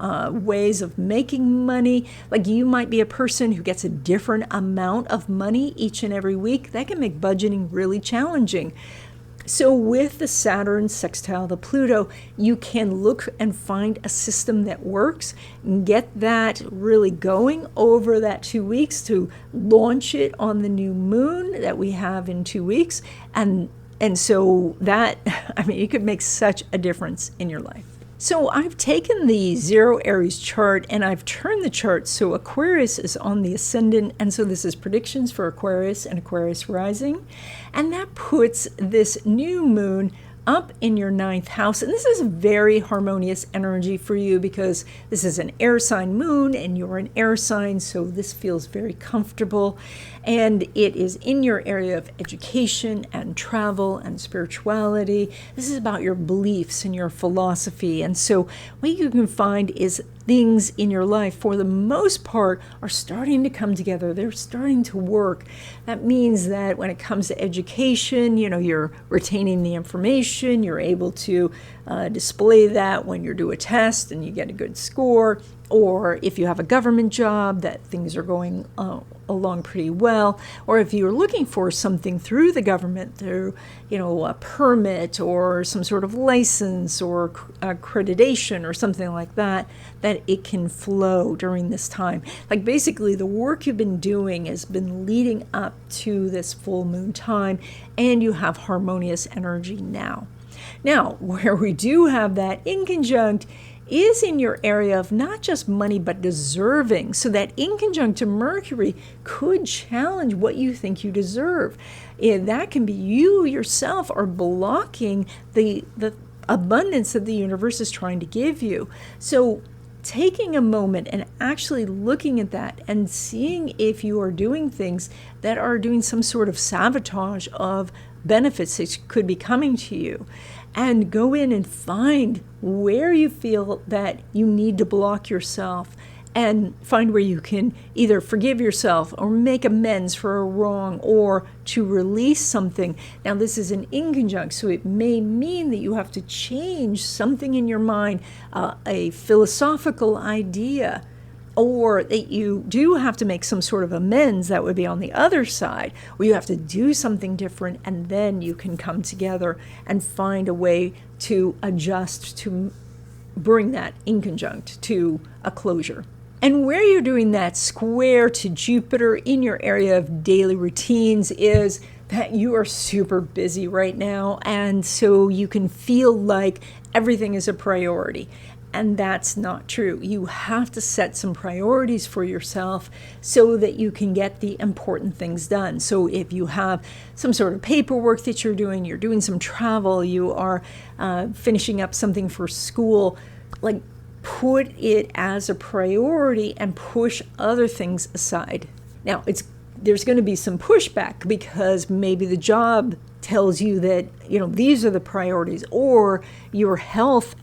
ways of making money. Like, you might be a person who gets a different amount of money each and every week. That can make budgeting really challenging. So with the Saturn sextile, the Pluto, you can look and find a system that works and get that really going over that 2 weeks to launch it on the new moon that we have in 2 weeks. And so that, it could make such a difference in your life. So I've taken the 0 Aries chart and I've turned the chart so Aquarius is on the ascendant, and so this is predictions for Aquarius and Aquarius rising, and that puts this new moon up in your 9th house. And this is a very harmonious energy for you because this is an air sign moon and you're an air sign, so this feels very comfortable. And it is in your area of education and travel and spirituality. This is about your beliefs and your philosophy. And so what you can find is things in your life, for the most part, are starting to come together. They're starting to work. That means that when it comes to education, you're retaining the information. You're able to display that when you do a test and you get a good score. Or if you have a government job, that things are going along pretty well. Or if you're looking for something through the government, through a permit or some sort of license or accreditation or something like that, that it can flow during this time. Like, basically the work you've been doing has been leading up to this full moon time, and you have harmonious energy now. Now, where we do have that inconjunct is in your area of not just money, but deserving. So that inconjunct to Mercury could challenge what you think you deserve. And that can be you yourself are blocking the abundance that the universe is trying to give you. So taking a moment and actually looking at that and seeing if you are doing things that are doing some sort of sabotage of benefits that could be coming to you, and go in and find where you feel that you need to block yourself, and find where you can either forgive yourself or make amends for a wrong, or to release something. Now, this is an inconjunct, so it may mean that you have to change something in your mind, a philosophical idea, or that you do have to make some sort of amends. That would be on the other side, where you have to do something different, and then you can come together and find a way to adjust to bring that inconjunct to a closure. And where you're doing that square to Jupiter in your area of daily routines is that you are super busy right now, and so you can feel like everything is a priority. And that's not true. You have to set some priorities for yourself so that you can get the important things done. So if you have some sort of paperwork that you're doing some travel, you are finishing up something for school, like, put it as a priority and push other things aside. Now, there's going to be some pushback because maybe the job tells you that, these are the priorities, or your health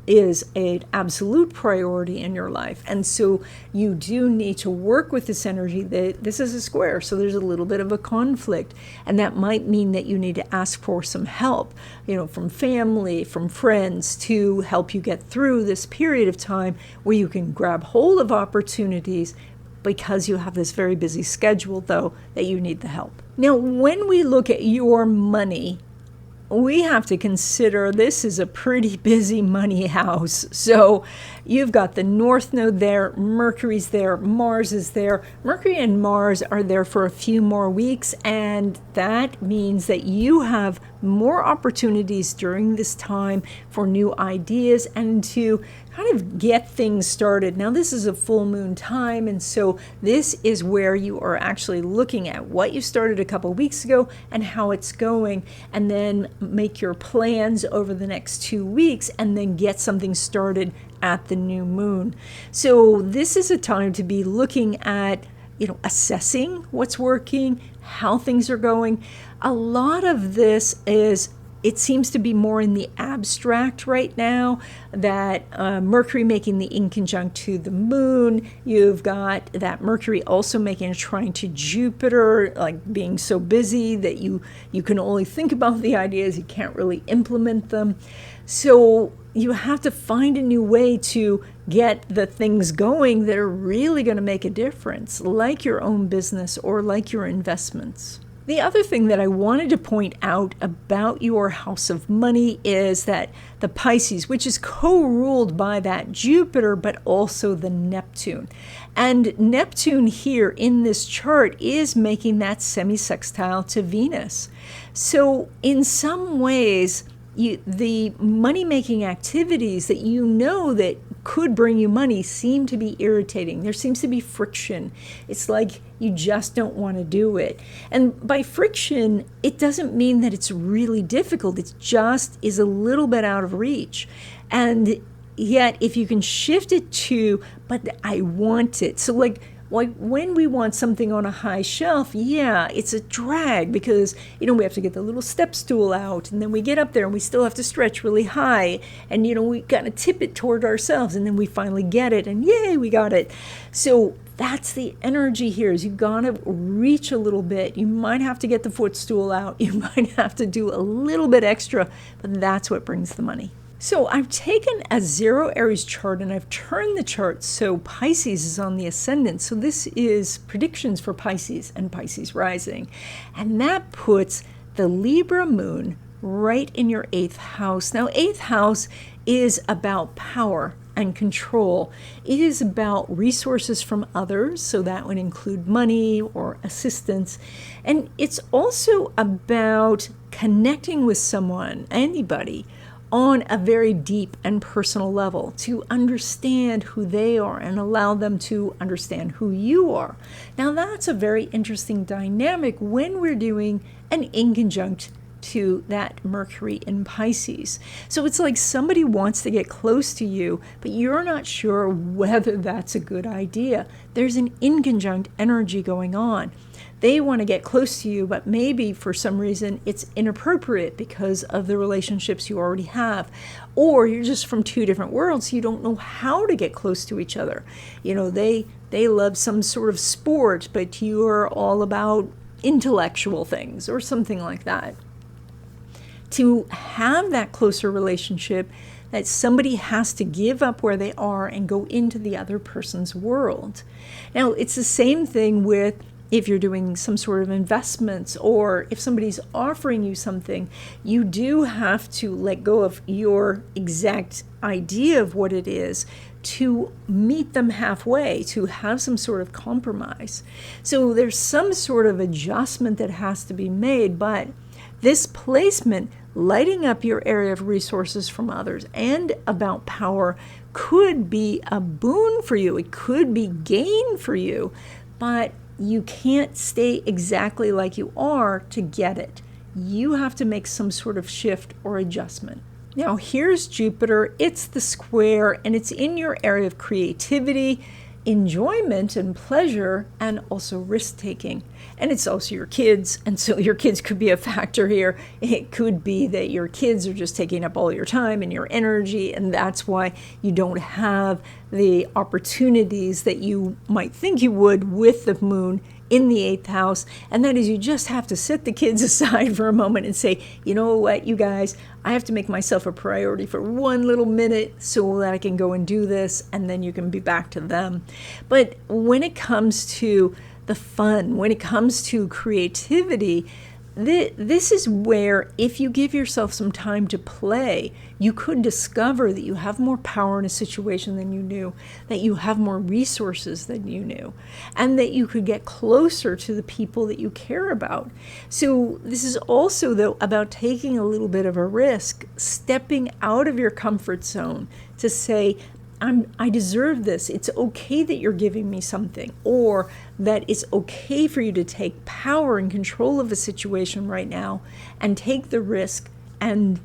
is an absolute priority in your life. And so you do need to work with this energy that this is a square. So there's a little bit of a conflict. And that might mean that you need to ask for some help, from family, from friends, to help you get through this period of time where you can grab hold of opportunities, because you have this very busy schedule, though, that you need the help. Now, when we look at your money, we have to consider this is a pretty busy money house. So you've got the North Node there, Mercury's there, Mars is there. Mercury and Mars are there for a few more weeks, and that means that you have more opportunities during this time for new ideas and to kind of get things started. Now, this is a full moon time, and so this is where you are actually looking at what you started a couple weeks ago and how it's going, and then make your plans over the next 2 weeks, and then get something started at the new moon. So this is a time to be looking at, assessing what's working, how things are going. A lot of this it seems to be more in the abstract right now, that Mercury making the inconjunct to the moon. You've got that Mercury also making a trine to Jupiter, like being so busy that you can only think about the ideas, you can't really implement them. So you have to find a new way to get the things going that are really going to make a difference, like your own business or like your investments. The other thing that I wanted to point out about your house of money is that the Pisces, which is co-ruled by that Jupiter, but also the Neptune. And Neptune here in this chart is making that semi-sextile to Venus. So in some ways, the money-making activities that that could bring you money seem to be irritating. There seems to be friction. It's like you just don't want to do it. And by friction, it doesn't mean that it's really difficult. It just is a little bit out of reach. And yet, if you can shift it to, but I want it. So like when we want something on a high shelf, yeah, it's a drag because, we have to get the little step stool out, and then we get up there and we still have to stretch really high, and, we got to tip it toward ourselves, and then we finally get it, and yay, we got it. So that's the energy here, is you got to reach a little bit. You might have to get the footstool out. You might have to do a little bit extra, but that's what brings the money. So I've taken a 0 Aries chart and I've turned the chart so Pisces is on the ascendant. So this is predictions for Pisces and Pisces rising. And that puts the Libra moon right in your 8th house. Now, 8th house is about power and control. It is about resources from others, so that would include money or assistance. And it's also about connecting with someone, anybody, on a very deep and personal level, to understand who they are and allow them to understand who you are. Now, that's a very interesting dynamic when we're doing an inconjunct to that Mercury in Pisces. So it's like somebody wants to get close to you, but you're not sure whether that's a good idea. There's an inconjunct energy going on. They want to get close to you, but maybe for some reason it's inappropriate because of the relationships you already have. Or you're just from two different worlds, so you don't know how to get close to each other. You know, they love some sort of sport, but you are all about intellectual things or something like that. To have that closer relationship, that somebody has to give up where they are and go into the other person's world. Now, it's the same thing with if you're doing some sort of investments, or if somebody's offering you something, you do have to let go of your exact idea of what it is to meet them halfway, to have some sort of compromise. So there's some sort of adjustment that has to be made, but this placement, lighting up your area of resources from others and about power, could be a boon for you. It could be gain for you, but you can't stay exactly like you are to get it. You have to make some sort of shift or adjustment. Now, here's Jupiter. It's the square, and it's in your area of creativity, enjoyment and pleasure, and also risk-taking. And it's also your kids, and so your kids could be a factor here. It could be that your kids are just taking up all your time and your energy, and that's why you don't have the opportunities that you might think you would with the moon in the 8th house. And that is, you just have to set the kids aside for a moment and say, you know what, you guys, I have to make myself a priority for one little minute so that I can go and do this, and then you can be back to them. But when it comes to the fun, when it comes to creativity, this is where, if you give yourself some time to play, you could discover that you have more power in a situation than you knew, that you have more resources than you knew, and that you could get closer to the people that you care about. So this is also, though, about taking a little bit of a risk, stepping out of your comfort zone to say, I deserve this. It's okay that you're giving me something, or that it's okay for you to take power and control of a situation right now and take the risk and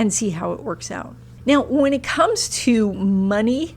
see how it works out. Now, when it comes to money,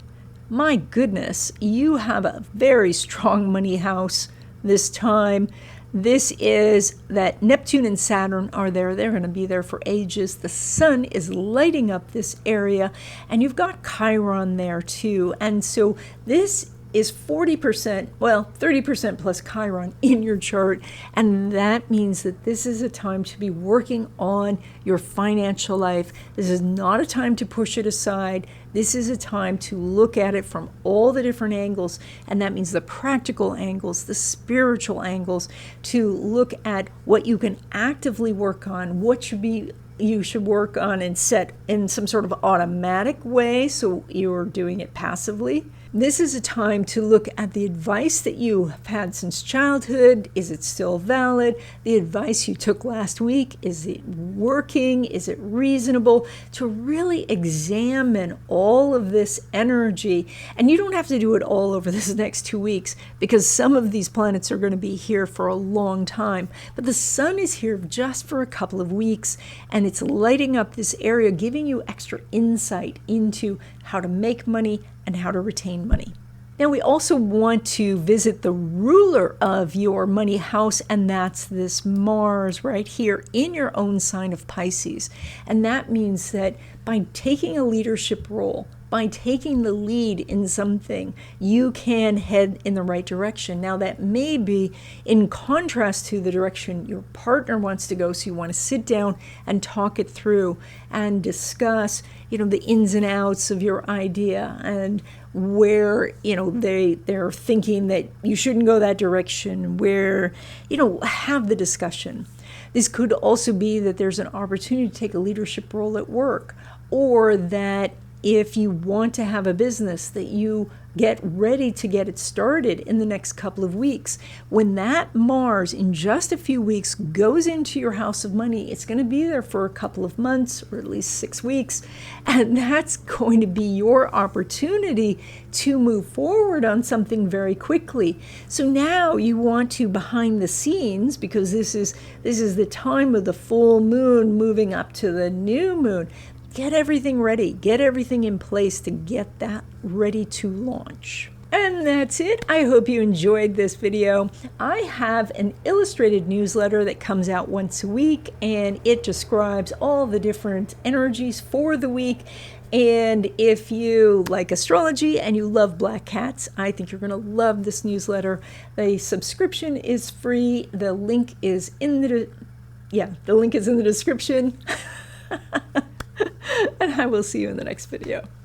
my goodness, you have a very strong money house this time. This is that Neptune and Saturn are there. They're going to be there for ages. The sun is lighting up this area, and you've got Chiron there too. And so this is 40%, well, 30% plus Chiron in your chart. And that means that this is a time to be working on your financial life. This is not a time to push it aside. This is a time to look at it from all the different angles. And that means the practical angles, the spiritual angles, to look at what you can actively work on, what you should work on and set in some sort of automatic way so you're doing it passively. This is a time to look at the advice that you have had since childhood. Is it still valid? The advice you took last week, is it working? Is it reasonable? To really examine all of this energy. And you don't have to do it all over this next 2 weeks, because some of these planets are going to be here for a long time. But the sun is here just for a couple of weeks, and it's lighting up this area, giving you extra insight into how to make money and how to retain money. Now, we also want to visit the ruler of your money house, and that's this Mars right here in your own sign of Pisces. And that means that by taking a leadership role, by taking the lead in something, you can head in the right direction. Now, that may be in contrast to the direction your partner wants to go, so you want to sit down and talk it through and discuss, the ins and outs of your idea, and where, they're thinking that you shouldn't go that direction, where, have the discussion. This could also be that there's an opportunity to take a leadership role at work, or that if you want to have a business, that you Get ready to get it started in the next couple of weeks. When that Mars, in just a few weeks, goes into your house of money, it's going to be there for a couple of months, or at least 6 weeks. And that's going to be your opportunity to move forward on something very quickly. So now you want to, behind the scenes, because this is the time of the full moon moving up to the new moon, get everything ready, get everything in place to get that ready to launch. And that's it. I hope you enjoyed this video. I have an illustrated newsletter that comes out once a week, and it describes all the different energies for the week. And if you like astrology and you love black cats, I think you're going to love this newsletter. The subscription is free. The link is in the link is in the description. And I will see you in the next video.